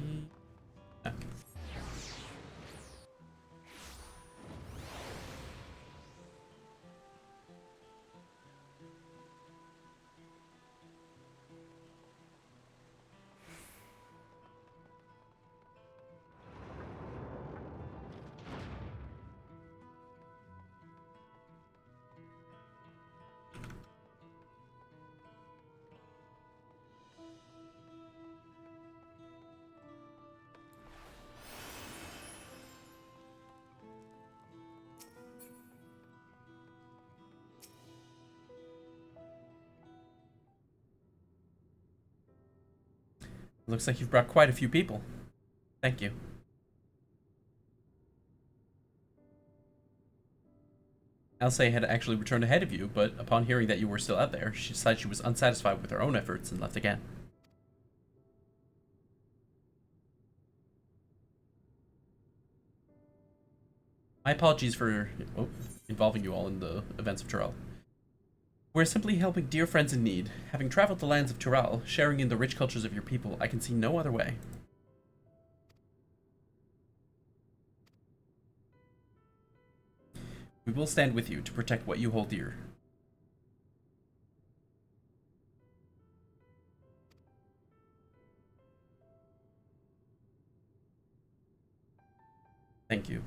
Okay. Looks like you've brought quite a few people. Thank you. Alcé had actually returned ahead of you, but upon hearing that you were still out there, she decided she was unsatisfied with her own efforts and left again. My apologies for involving you all in the events of Tural. We're simply helping dear friends in need. Having traveled the lands of Tural, sharing in the rich cultures of your people, I can see no other way. We will stand with you to protect what you hold dear. Thank you.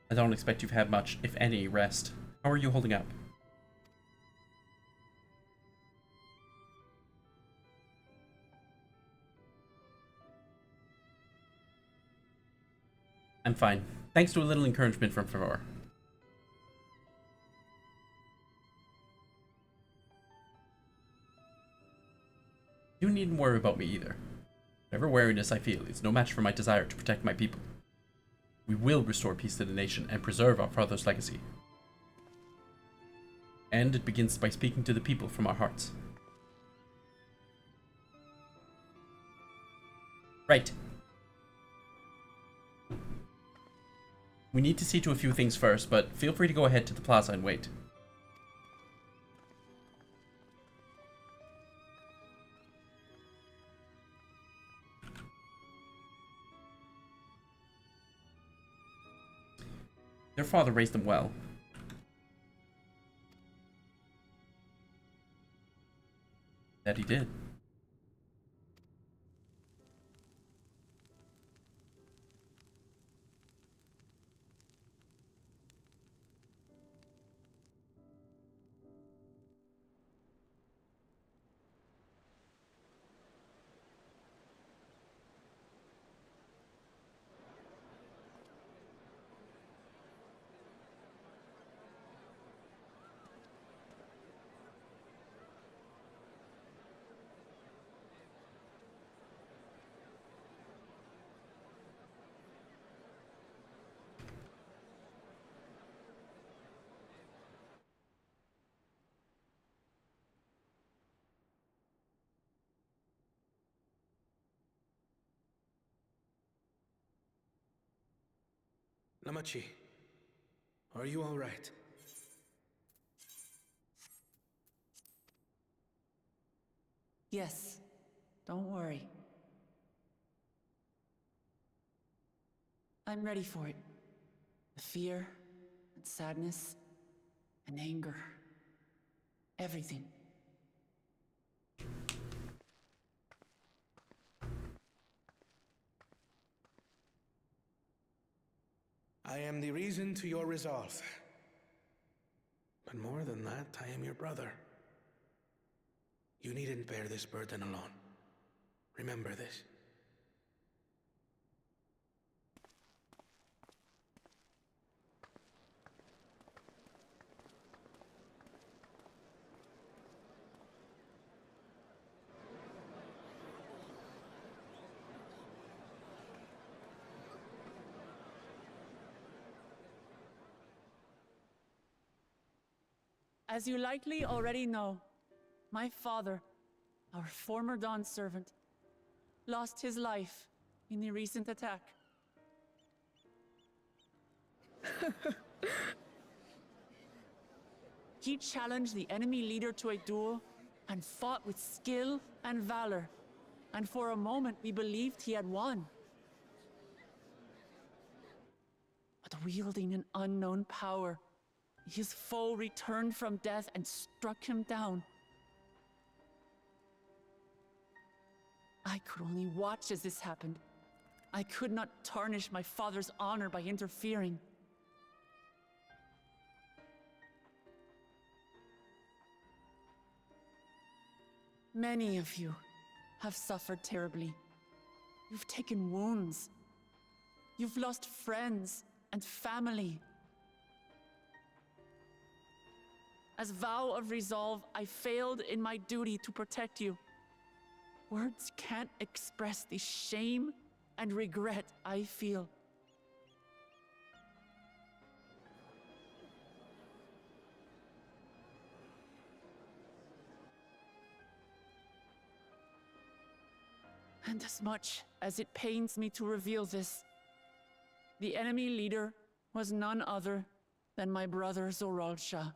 I don't expect you've had much, if any, rest. How are you holding up? I'm fine, thanks to a little encouragement from Favor. You needn't worry about me either. Whatever wariness I feel is no match for my desire to protect my people. We will restore peace to the nation and preserve our father's legacy. And it begins by speaking to the people from our hearts. Right. We need to see to a few things first, but feel free to go ahead to the plaza and wait. Their father raised them well. That he did. Lamachi, are you all right? Yes, don't worry. I'm ready for it. The fear, and sadness, and anger. Everything. I am the reason to your resolve. But more than that, I am your brother. You needn't bear this burden alone. Remember this. As you likely already know, my father, our former Dawn servant, lost his life in the recent attack. He challenged the enemy leader to a duel and fought with skill and valor, and for a moment we believed he had won. But wielding an unknown power, his foe returned from death and struck him down. I could only watch as this happened. I could not tarnish my father's honor by interfering. Many of you have suffered terribly. You've taken wounds. You've lost friends and family. As vow of resolve, I failed in my duty to protect you. Words can't express the shame and regret I feel. And as much as it pains me to reveal this, the enemy leader was none other than my brother Zoralsha.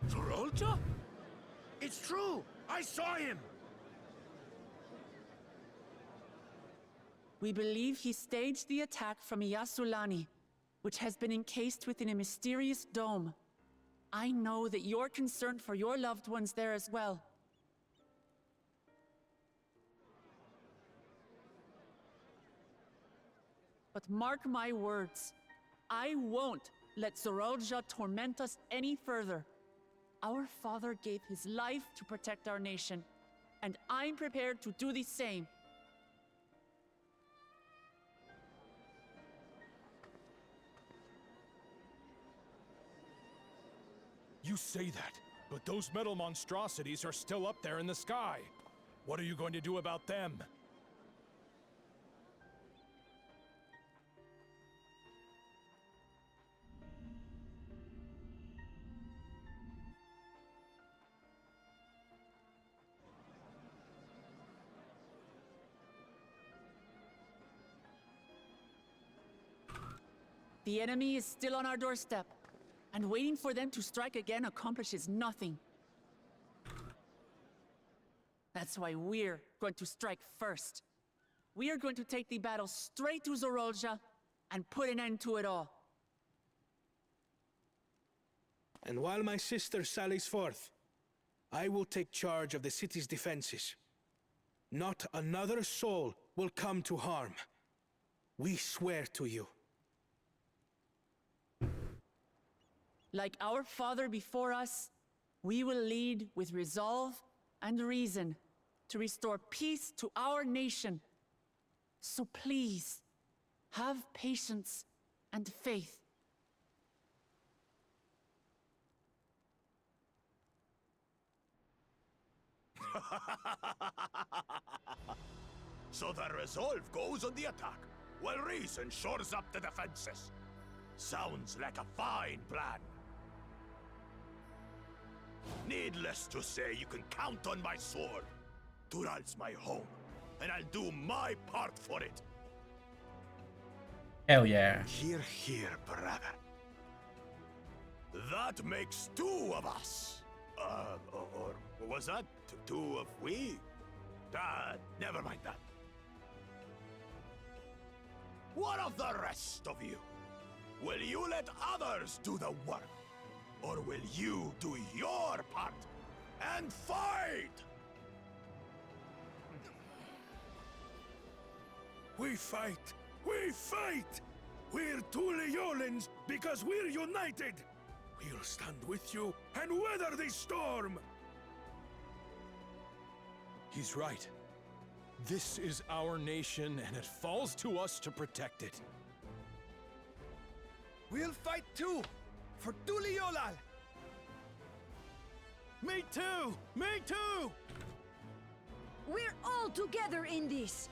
Zoralsha? It's true! I saw him! We believe he staged the attack from Yasulani, which has been encased within a mysterious dome. I know that you're concerned for your loved ones there as well. But mark my words, I won't let Zoralsha torment us any further. Our father gave his life to protect our nation, and I'm prepared to do the same. You say that, but those metal monstrosities are still up there in the sky. What are you going to do about them? The enemy is still on our doorstep, and waiting for them to strike again accomplishes nothing. That's why we're going to strike first. We are going to take the battle straight to Zoralsha and put an end to it all. And while my sister sallies forth, I will take charge of the city's defenses. Not another soul will come to harm. We swear to you. Like our father before us, we will lead with resolve and reason to restore peace to our nation. So please, have patience and faith. So the resolve goes on the attack, while reason shores up the defenses. Sounds like a fine plan. Needless to say, you can count on my sword. Dural's my home, and I'll do my part for it. Hell yeah. Hear, hear, brother. That makes two of us. Or was that two of we? Never mind that. What of the rest of you? Will you let others do the work? Or will you do your part and fight? We fight! We fight! We're Tuliolans because we're united! We'll stand with you and weather this storm! He's right. This is our nation, and it falls to us to protect it. We'll fight too! For Tuliolal! Me too! Me too! We're all together in this!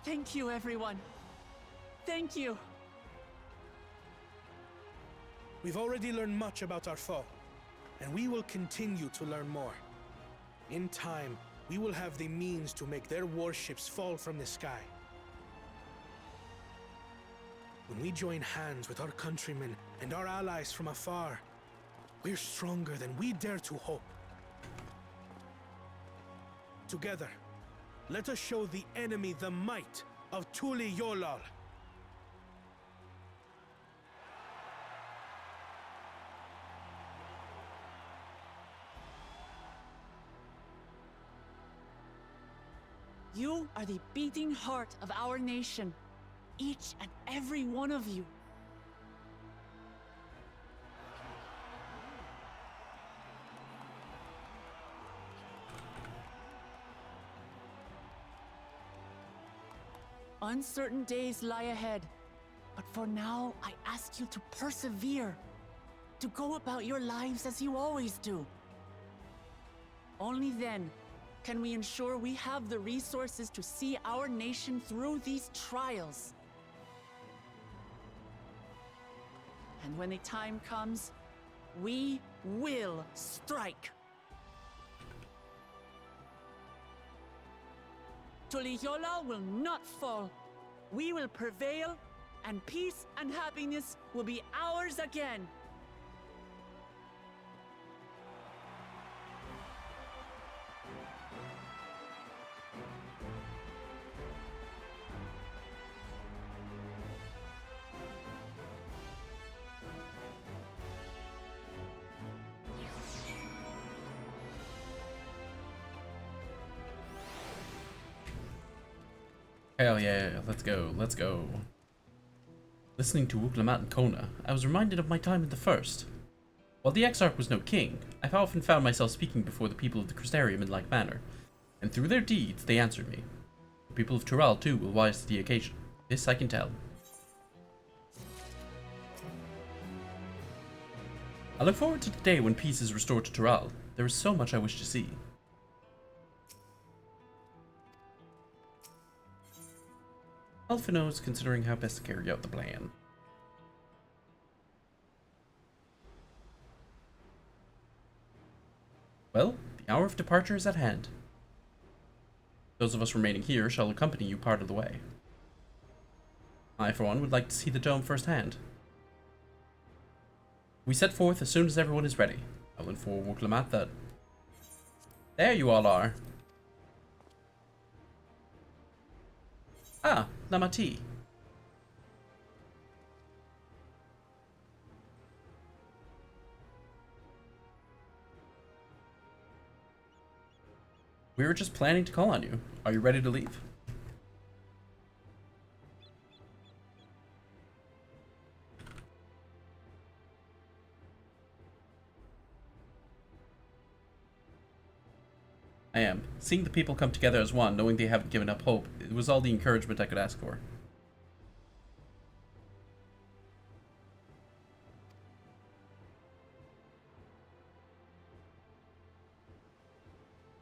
Thank you, everyone. Thank you. We've already learned much about our foe, and we will continue to learn more. In time, we will have the means to make their warships fall from the sky. When we join hands with our countrymen and our allies from afar, we're stronger than we dare to hope. Together, let us show the enemy the might of Tuliolal. You are the beating heart of our nation. Each and every one of you. Uncertain days lie ahead, but for now, I ask you to persevere, to go about your lives as you always do. Only then can we ensure we have the resources to see our nation through these trials. And when the time comes, we will strike. Tuliyola will not fall. We will prevail, and peace and happiness will be ours again. Hell yeah, let's go, let's go. Listening to Wuklamat and Kona, I was reminded of my time in the First. While the Exarch was no king, I've often found myself speaking before the people of the Crystarium in like manner, and through their deeds they answered me. The people of Tural too will rise to the occasion. This I can tell. I look forward to the day when peace is restored to Tural. There is so much I wish to see. Alphino is considering how best to carry out the plan. Well, the hour of departure is at hand. Those of us remaining here shall accompany you part of the way. I, for one, would like to see the dome firsthand. We set forth as soon as everyone is ready. I will inform Wuklamat that... There you all are! Ah, Namati. We were just planning to call on you. Are you ready to leave? I am. Seeing the people come together as one, knowing they haven't given up hope, it was all the encouragement I could ask for.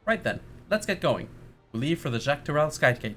Right then, let's get going. We'll leave for the Jacques Tural Skygate.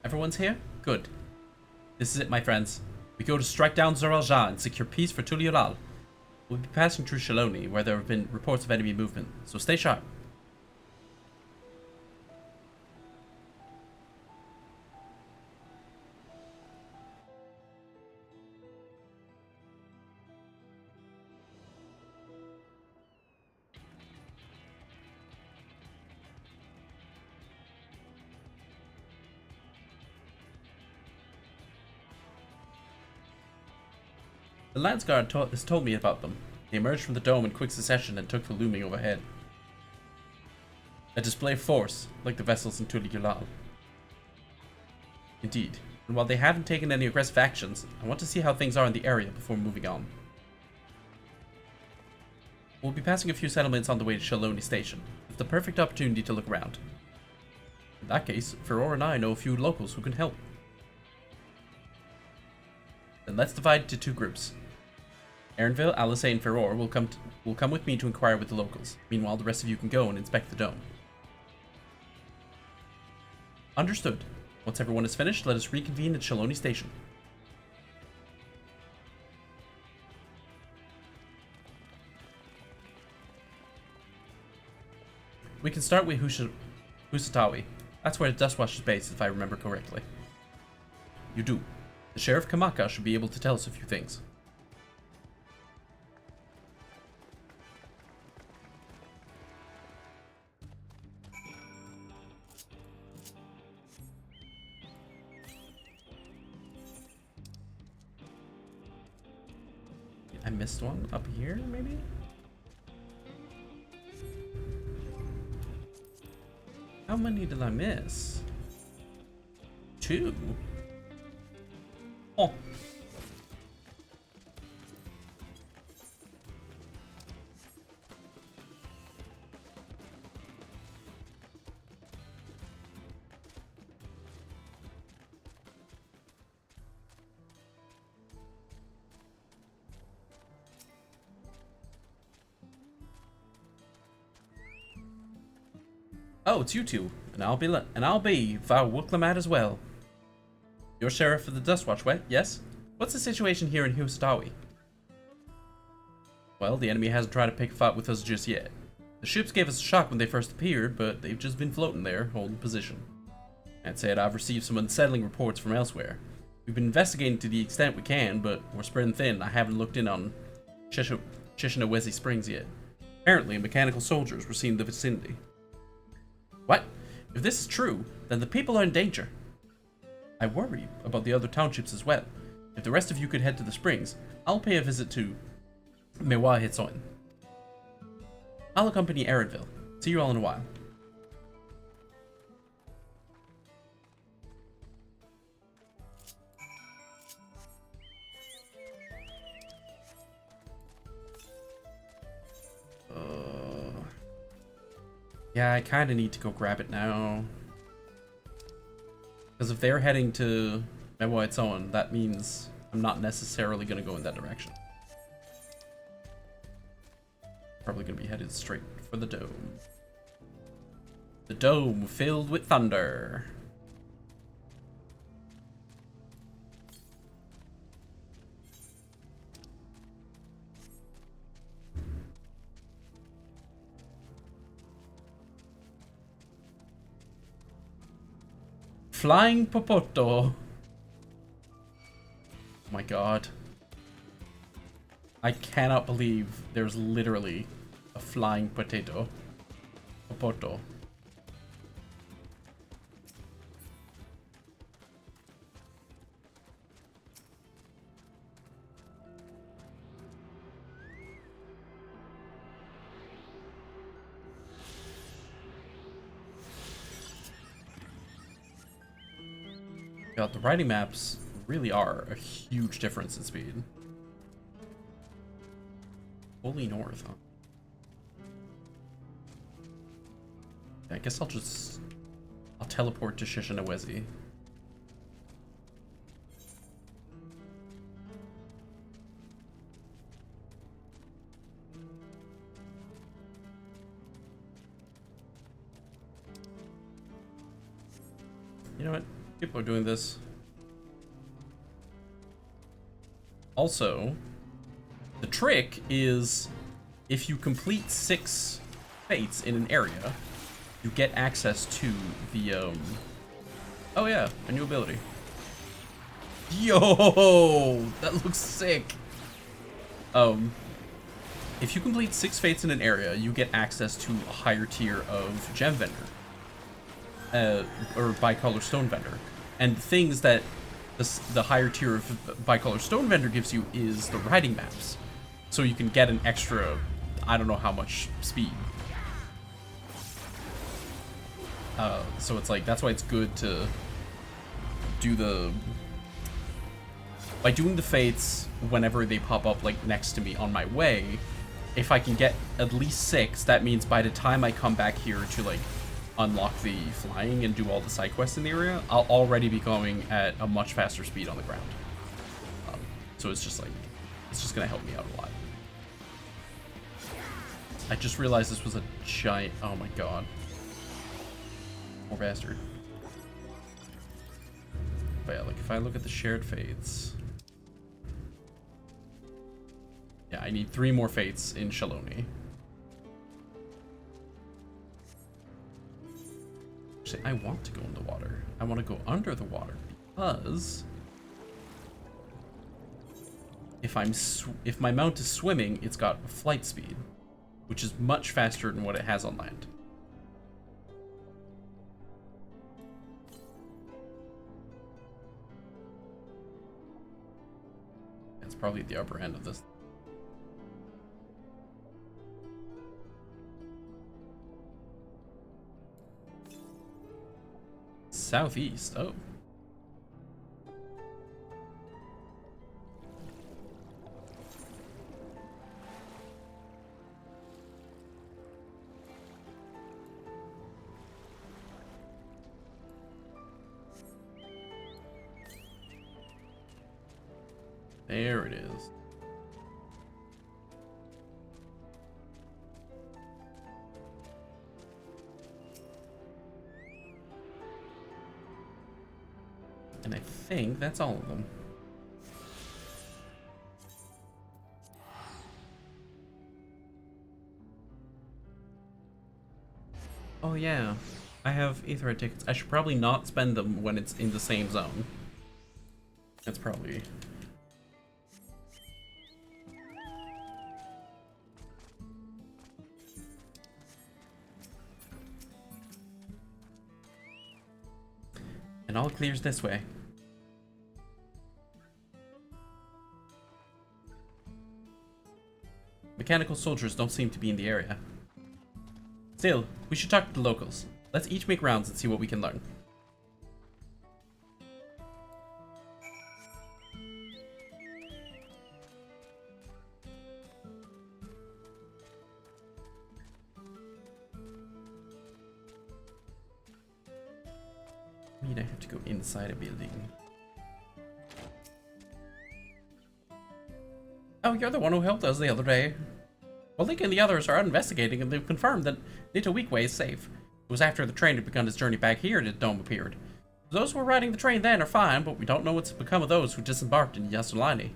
Everyone's here? Good. This is it, my friends. We go to strike down Zoralja and secure peace for Tuliolal. We'll be passing through Shaloni, where there have been reports of enemy movement, so stay sharp. The Lance Guard has told me about them. They emerged from the dome in quick succession and took to looming overhead. A display of force, like the vessels in Tuliolal. Indeed, and while they haven't taken any aggressive actions, I want to see how things are in the area before moving on. We'll be passing a few settlements on the way to Shaloni Station. It's the perfect opportunity to look around. In that case, Feror and I know a few locals who can help. Then let's divide into two groups. Erinville, Alice, and Feror will come with me to inquire with the locals. Meanwhile, the rest of you can go and inspect the dome. Understood. Once everyone is finished, let us reconvene at Shaloni Station. We can start with Husatawi. That's where the Dustwash is based, if I remember correctly. You do. The Sheriff Kamaka should be able to tell us a few things. I missed one up here, maybe? How many did I miss? 2? Oh. Oh, it's you two, and I'll be Vawuklamat as well. You're Sheriff of the Dustwatch, right? Yes? What's the situation here in Hustawi? Well, the enemy hasn't tried to pick a fight with us just yet. The ships gave us a shock when they first appeared, but they've just been floating there, holding position. That said, I've received some unsettling reports from elsewhere. We've been investigating to the extent we can, but we're spreading thin. I haven't looked in on Cheshinawezi Springs yet. Apparently, mechanical soldiers were seen in the vicinity. What? If this is true, then the people are in danger. I worry about the other townships as well. If the rest of you could head to the springs, I'll pay a visit to Mewa Hitsoin. I'll accompany Erinville. See you all in a while. Yeah, I kind of need to go grab it now. Because if they're heading to Mewa Hitsoin, that means I'm not necessarily going to go in that direction. Probably going to be headed straight for the dome. The dome filled with thunder. Flying Popoto. Oh my god. I cannot believe there's literally a flying potato. Popoto. God, the writing maps really are a huge difference in speed. Fully north, huh? Yeah, I guess I'll teleport to Shishinawezi. You know what? People are doing this. Also, the trick is if you complete 6 fates in an area, you get access to the, oh yeah, a new ability. Yo, that looks sick. If you complete 6 fates in an area, you get access to a higher tier of gem vendor. Or bicolor stone vendor. And things that the higher tier of bicolor stone vendor gives you is the riding maps. So you can get an extra, I don't know how much speed. So it's like, that's why it's good to do the... By doing the fates whenever they pop up like next to me on my way, if I can get at least 6, that means by the time I come back here to like unlock the flying and do all the side quests in the area, I'll already be going at a much faster speed on the ground. So it's just like, it's just gonna help me out a lot. I just realized this was a giant, oh my god. Poor bastard. But yeah, like if I look at the shared fates. Yeah, I need 3 more fates in Shaloni. Actually, I want to go in the water. I want to go under the water because if my mount is swimming, it's got flight speed, which is much faster than what it has on land. It's probably at the upper end of this. Southeast, oh. There it is. And I think that's all of them. Oh yeah, I have Aetherite tickets. I should probably not spend them when it's in the same zone. That's probably... And all clears this way. Mechanical soldiers don't seem to be in the area. Still, we should talk to the locals. Let's each make rounds and see what we can learn. I mean, I have to go inside a building. Oh, you're the one who helped us the other day. Well, Link and the others are investigating, and they've confirmed that Little Weekway is safe. It was after the train had begun its journey back here that the dome appeared. Those who were riding the train then are fine, but we don't know what's become of those who disembarked in Yasulani.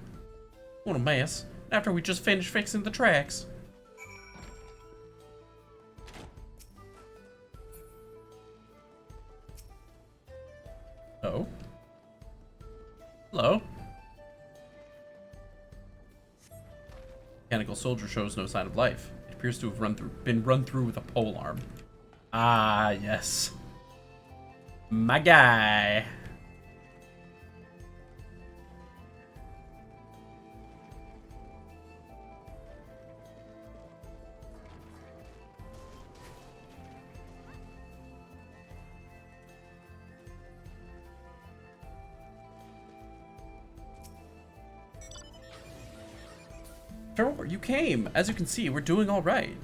What a mess. After we just finished fixing the tracks. Oh. Hello. Mechanical soldier shows no sign of life. It appears to have been run through with a pole arm. Ah, yes. My guy. Sure, you came. As you can see, we're doing all right.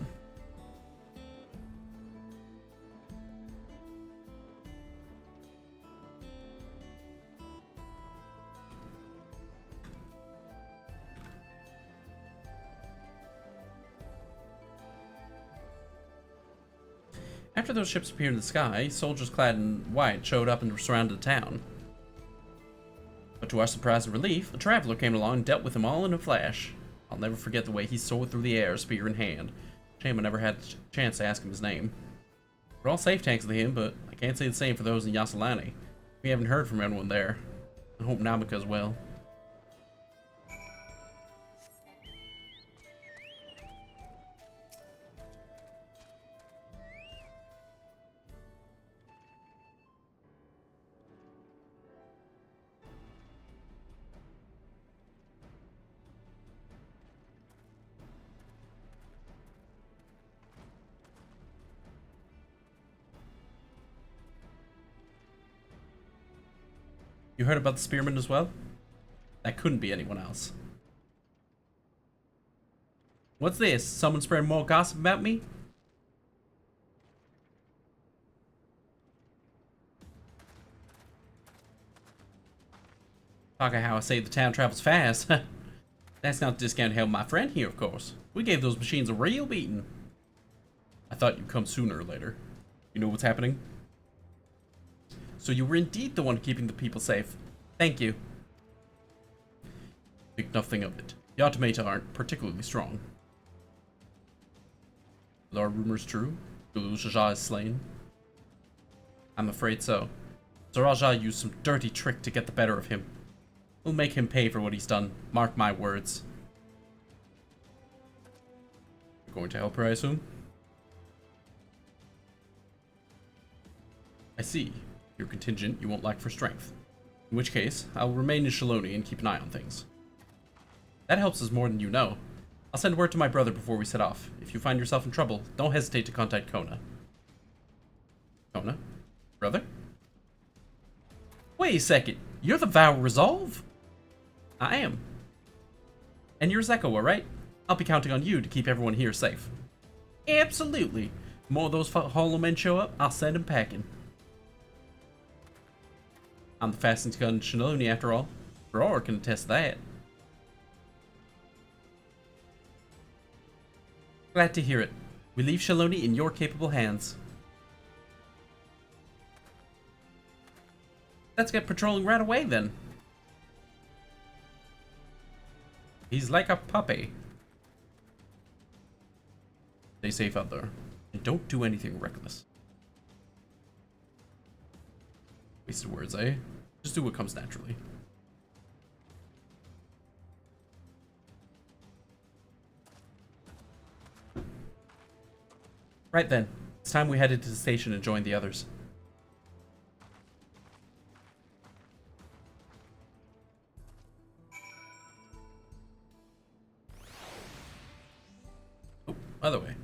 After those ships appeared in the sky, soldiers clad in white showed up and surrounded the town. But to our surprise and relief, a traveler came along and dealt with them all in a flash. I'll never forget the way he soared through the air, spear in hand. Shame I never had a chance to ask him his name. We're all safe thanks to him, but I can't say the same for those in Yassilani. We haven't heard from anyone there. I hope Namika as well. You heard about the spearman as well? That couldn't be anyone else. What's this? Someone spreading more gossip about me? Talking how I say the town travels fast. That's not to discount help my friend here, of course. We gave those machines a real beating. I thought you'd come sooner or later. You know what's happening? So you were indeed the one keeping the people safe. Thank you. Think nothing of it. The automata aren't particularly strong. Are rumors true? Galul Jaja is slain? I'm afraid so. Zaraja used some dirty trick to get the better of him. We'll make him pay for what he's done. Mark my words. You're going to help her, I assume? I see. Your contingent you won't lack for strength. In which case, I will remain in Shaloni and keep an eye on things. That helps us more than you know. I'll send word to my brother before we set off. If you find yourself in trouble, don't hesitate to contact Kona. Kona? Brother? Wait a second. You're the Vow Resolve? I am. And you're Zekoa, right? I'll be counting on you to keep everyone here safe. Absolutely. The more of those hollow men show up, I'll send them packing. I'm the fastest gun in Shaloni after all. Roar can attest to that. Glad to hear it. We leave Shaloni in your capable hands. Let's get patrolling right away then. He's like a puppy. Stay safe out there. And don't do anything reckless. Wasted words, eh? Just do what comes naturally. Right then. It's time we headed to the station and joined the others. Oh, other way.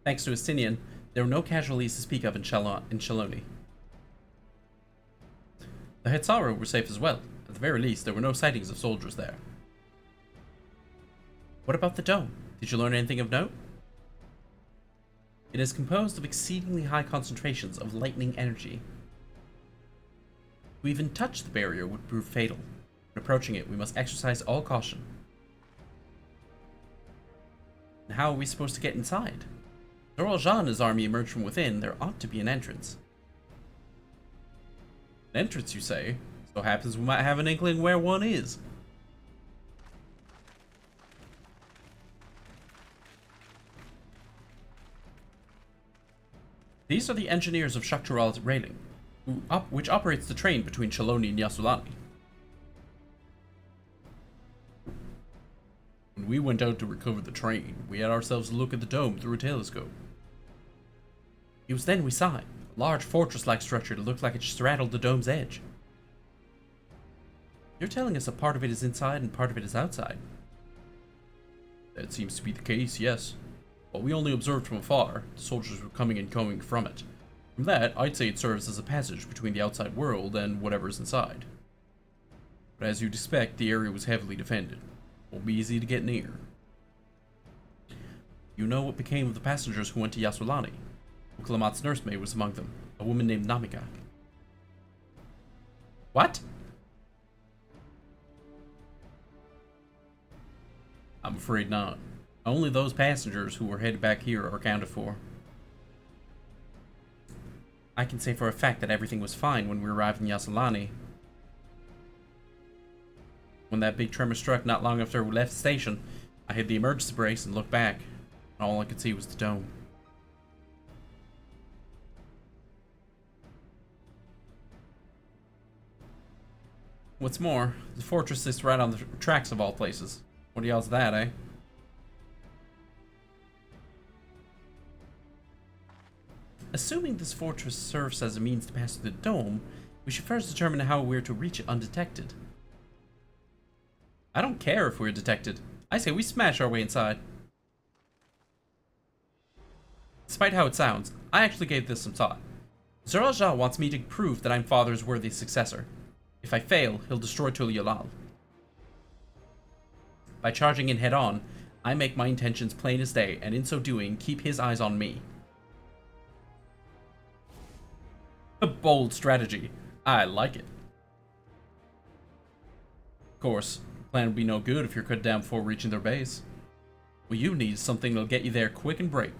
Thanks to Estinian, there were no casualties to speak of in Shaloni. The Hetsaru were safe as well. At the very least, there were no sightings of soldiers there. What about the dome? Did you learn anything of note? It is composed of exceedingly high concentrations of lightning energy. To even touch the barrier would prove fatal. When approaching it, we must exercise all caution. And how are we supposed to get inside? If Zoroalja and his army emerge from within, there ought to be an entrance. An entrance, you say? So happens we might have an inkling where one is. These are the engineers of Shaktural's railing, which operates the train between Shaloni and Yassilani. When we went out to recover the train, we had ourselves a look at the dome through a telescope. It was then we saw it. A large fortress-like structure that looked like it straddled the dome's edge. You're telling us a part of it is inside and part of it is outside? That seems to be the case, yes. But we only observed from afar. The soldiers were coming and going from it. From that, I'd say it serves as a passage between the outside world and whatever's inside. But as you'd expect, the area was heavily defended. Won't be easy to get near. You know what became of the passengers who went to Yaswalani? Uklamat's nursemaid was among them, a woman named Namika. What? I'm afraid not. Only those passengers who were headed back here are accounted for. I can say for a fact that everything was fine when we arrived in Yaswalani. When that big tremor struck not long after we left the station, I hit the emergency brakes and looked back. All I could see was the dome. What's more, the fortress sits right on the tracks of all places. What do y'all's that, eh? Assuming this fortress serves as a means to pass through the dome, we should first determine how we're to reach it undetected. I don't care if we're detected. I say we smash our way inside. Despite how it sounds, I actually gave this some thought. Zerajah wants me to prove that I'm Father's worthy successor. If I fail, he'll destroy Tuliolal. By charging in head-on, I make my intentions plain as day, and in so doing, keep his eyes on me. A bold strategy. I like it. Of course, the plan would be no good if you're cut down before reaching their base. What you need is something that'll get you there quick and break.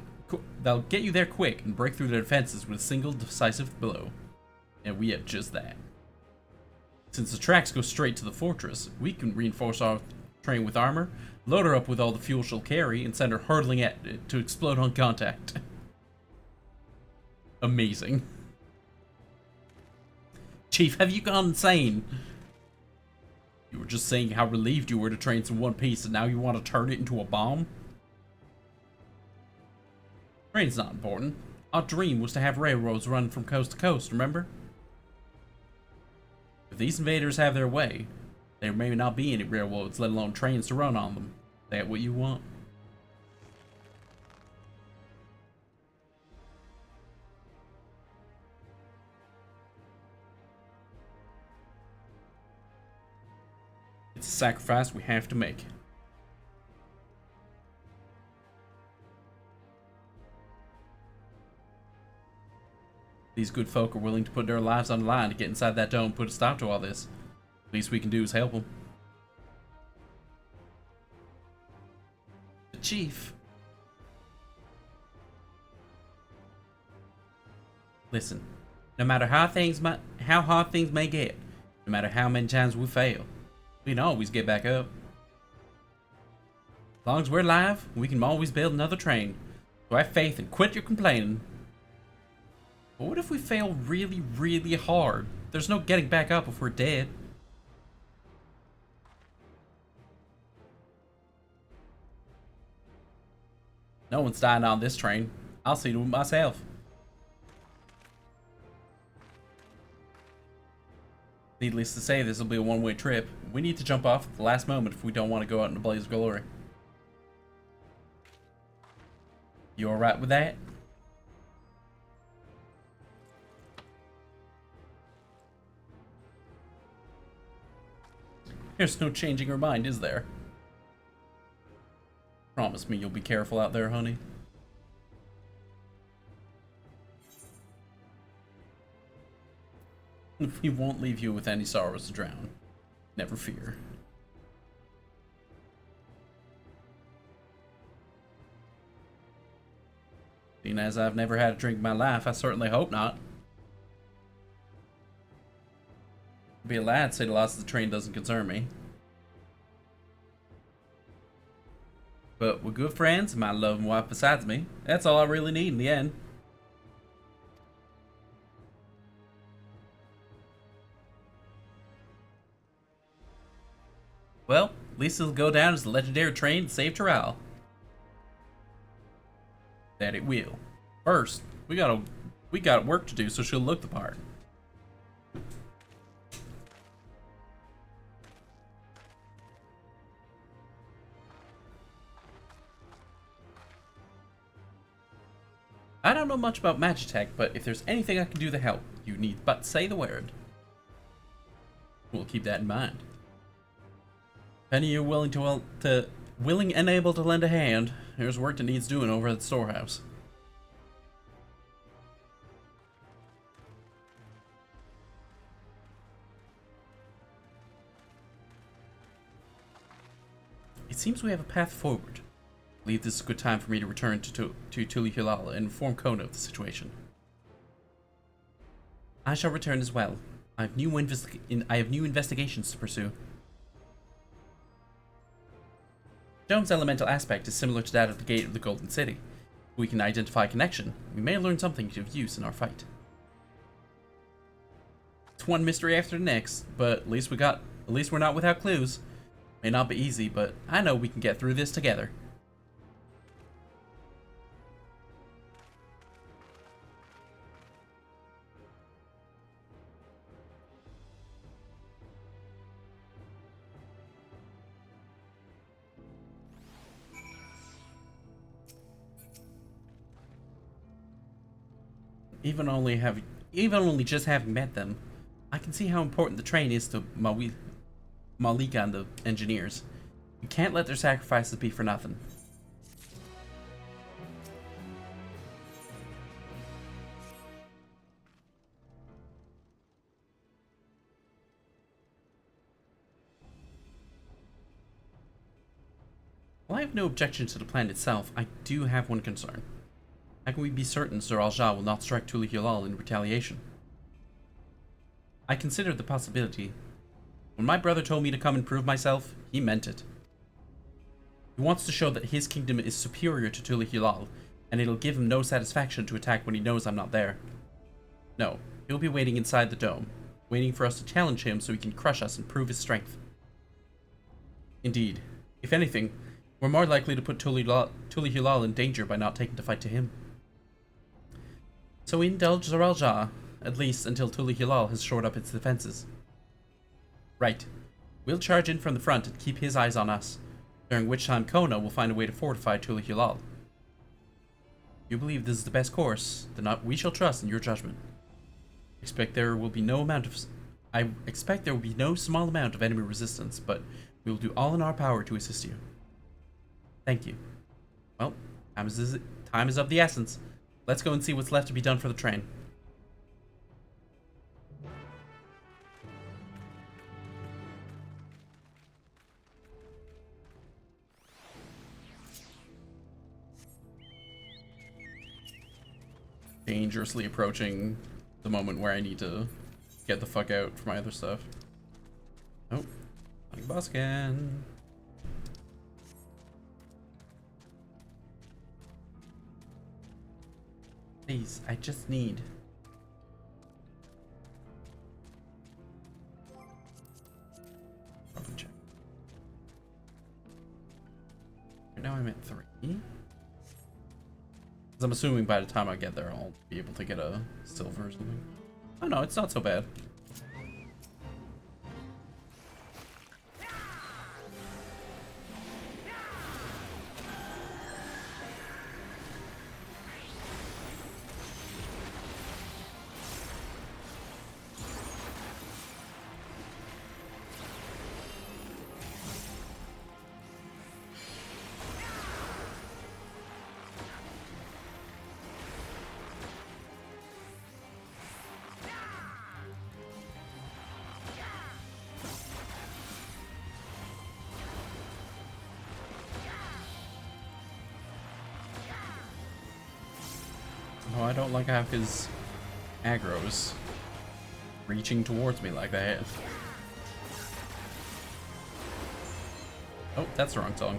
That'll get you there quick and break through their defenses with a single decisive blow. And we have just that. Since the tracks go straight to the fortress, we can reinforce our train with armor, load her up with all the fuel she'll carry, and send her hurtling at it to explode on contact. Amazing. Chief, have you gone insane? You were just saying how relieved you were to trains in one piece, and now you want to turn it into a bomb? Train's not important. Our dream was to have railroads run from coast to coast, remember? If these invaders have their way, there may not be any railroads, let alone trains to run on them. Is that what you want? It's a sacrifice we have to make. These good folk are willing to put their lives on the line to get inside that dome and put a stop to all this. Least we can do is help them. But Chief. Listen, no matter how hard things may get, no matter how many times we fail, we can always get back up. As long as we're alive, we can always build another train. So have faith and quit your complaining. But what if we fail really, really hard? There's no getting back up if we're dead. No one's dying on this train. I'll see to it myself. Needless to say, this will be a one-way trip. We need to jump off at the last moment if we don't want to go out in a blaze of glory. You alright with that? There's no changing her mind, is there? Promise me you'll be careful out there, honey. We won't leave you with any sorrows to drown. Never fear. Being as I've never had a drink in my life, I certainly hope not. Be a lad, say the loss of the train doesn't concern me. But we're good friends, and my loving wife besides me. That's all I really need in the end. Well, at least it'll go down as the legendary train that saved Taral. That it will. First, we gotta We got work to do, so she'll look the part. I don't know much about Magitech, but if there's anything I can do to help, you need but say the word. We'll keep that in mind. If any of you willing and able to lend a hand, there's work that needs doing over at the storehouse. It seems we have a path forward. I believe this is a good time for me to return to Tuli-Hilal and inform Kona of the situation. I shall return as well. I have new investigations to pursue. Dome's elemental aspect is similar to that of the Gate of the Golden City. If we can identify a connection, we may learn something of use in our fight. It's one mystery after the next, but at least we're not without clues. May not be easy, but I know we can get through this together. Even only just having met them, I can see how important the train is to Malika and the engineers. We can't let their sacrifices be for nothing. While I have no objection to the plan itself, I do have one concern. How can we be certain Sir Al-Jah will not strike Tuli-Hilal in retaliation? I considered the possibility. When my brother told me to come and prove myself, he meant it. He wants to show that his kingdom is superior to Tuli-Hilal, and it'll give him no satisfaction to attack when he knows I'm not there. No, he'll be waiting inside the dome, waiting for us to challenge him so he can crush us and prove his strength. Indeed, if anything, we're more likely to put Tuli-Hilal in danger by not taking the fight to him. So we indulge Sir Al-Jah, at least until Tuli-Hilal has shored up its defenses. Right. We'll charge in from the front and keep his eyes on us, during which time Kona will find a way to fortify Tuli-Hilal. If you believe this is the best course, then we shall trust in your judgment. I expect there will be no small amount of enemy resistance, but we will do all in our power to assist you. Thank you. Well, time is of the essence. Let's go and see what's left to be done for the train. Dangerously approaching the moment where I need to get the fuck out for my other stuff. Oh, I'm boss again. Please, I just need. Probably check. Right now I'm at 3. Because I'm assuming by the time I get there, I'll be able to get a silver or something. Oh no, it's not so bad. Oh, I don't like how his aggro's reaching towards me like that. Oh, that's the wrong song.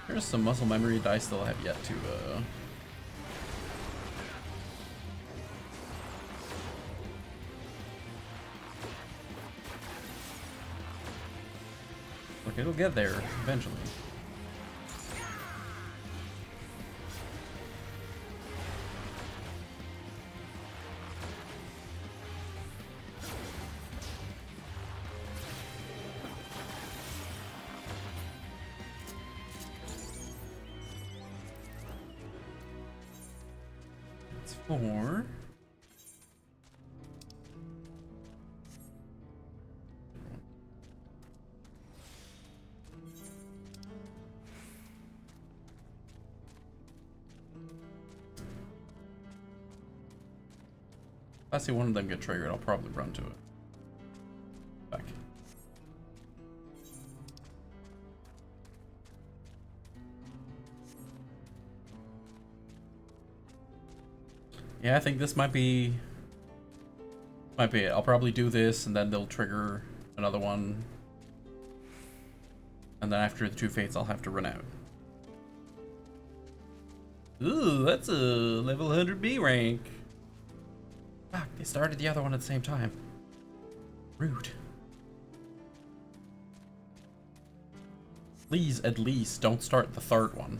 There's some muscle memory that I still have yet to, Look, it'll get there eventually. Or if I see one of them get triggered, I'll probably run to it. Back. Yeah, I think this might be it. I'll probably do this, and then they'll trigger another one. And then after the 2 fates, I'll have to run out. Ooh, that's a level 100 B rank. Fuck, they started the other one at the same time. Rude. Please, at least, don't start the 3rd one.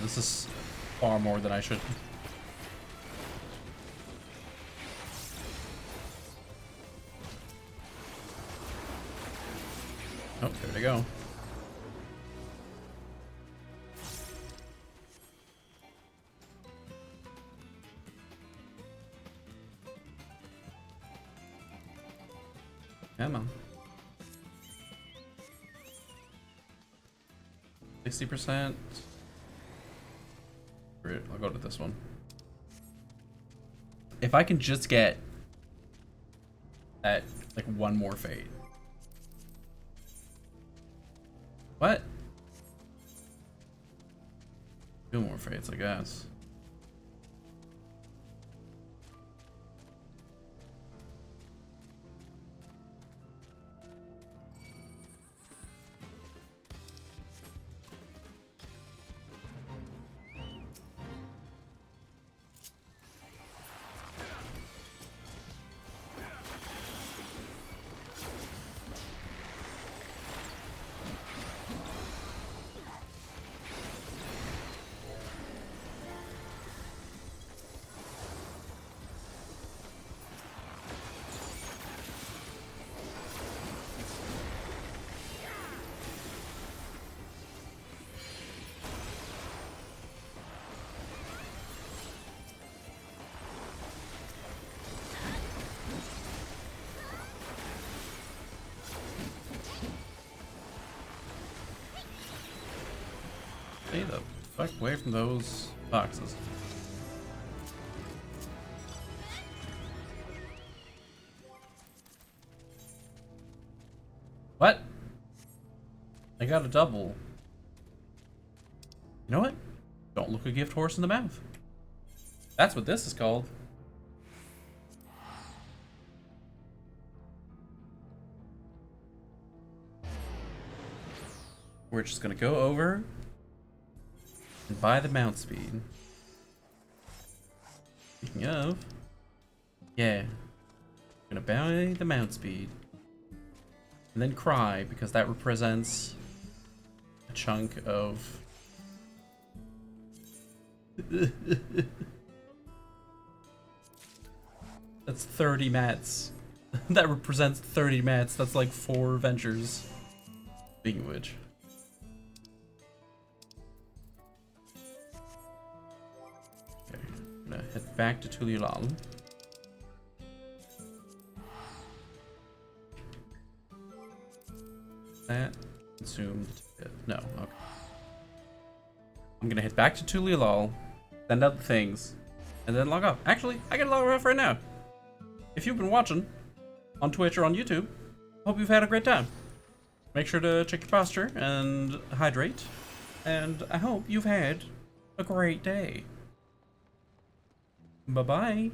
This is far more than I should. Oh, there they go. Come on. 60%. I'll go to this one. If I can just get that, like, one more fate. What? 2 more fates, I guess. Stay the fuck away from those boxes. What? I got a double. You know what? Don't look a gift horse in the mouth. That's what this is called. We're just gonna go over and buy the mount speed. Speaking of, yeah, I'm gonna buy the mount speed and then cry because that represents a chunk of that's 30 mats. That represents 30 mats. That's like 4 ventures. Speaking of which, head back to Tulilal. That consumed it. No, okay. I'm gonna head back to Tulilal, send out the things, and then log off. Actually, I can log off right now. If you've been watching on Twitch or on YouTube, hope you've had a great time. Make sure to check your posture and hydrate, and I hope you've had a great day. Bye-bye.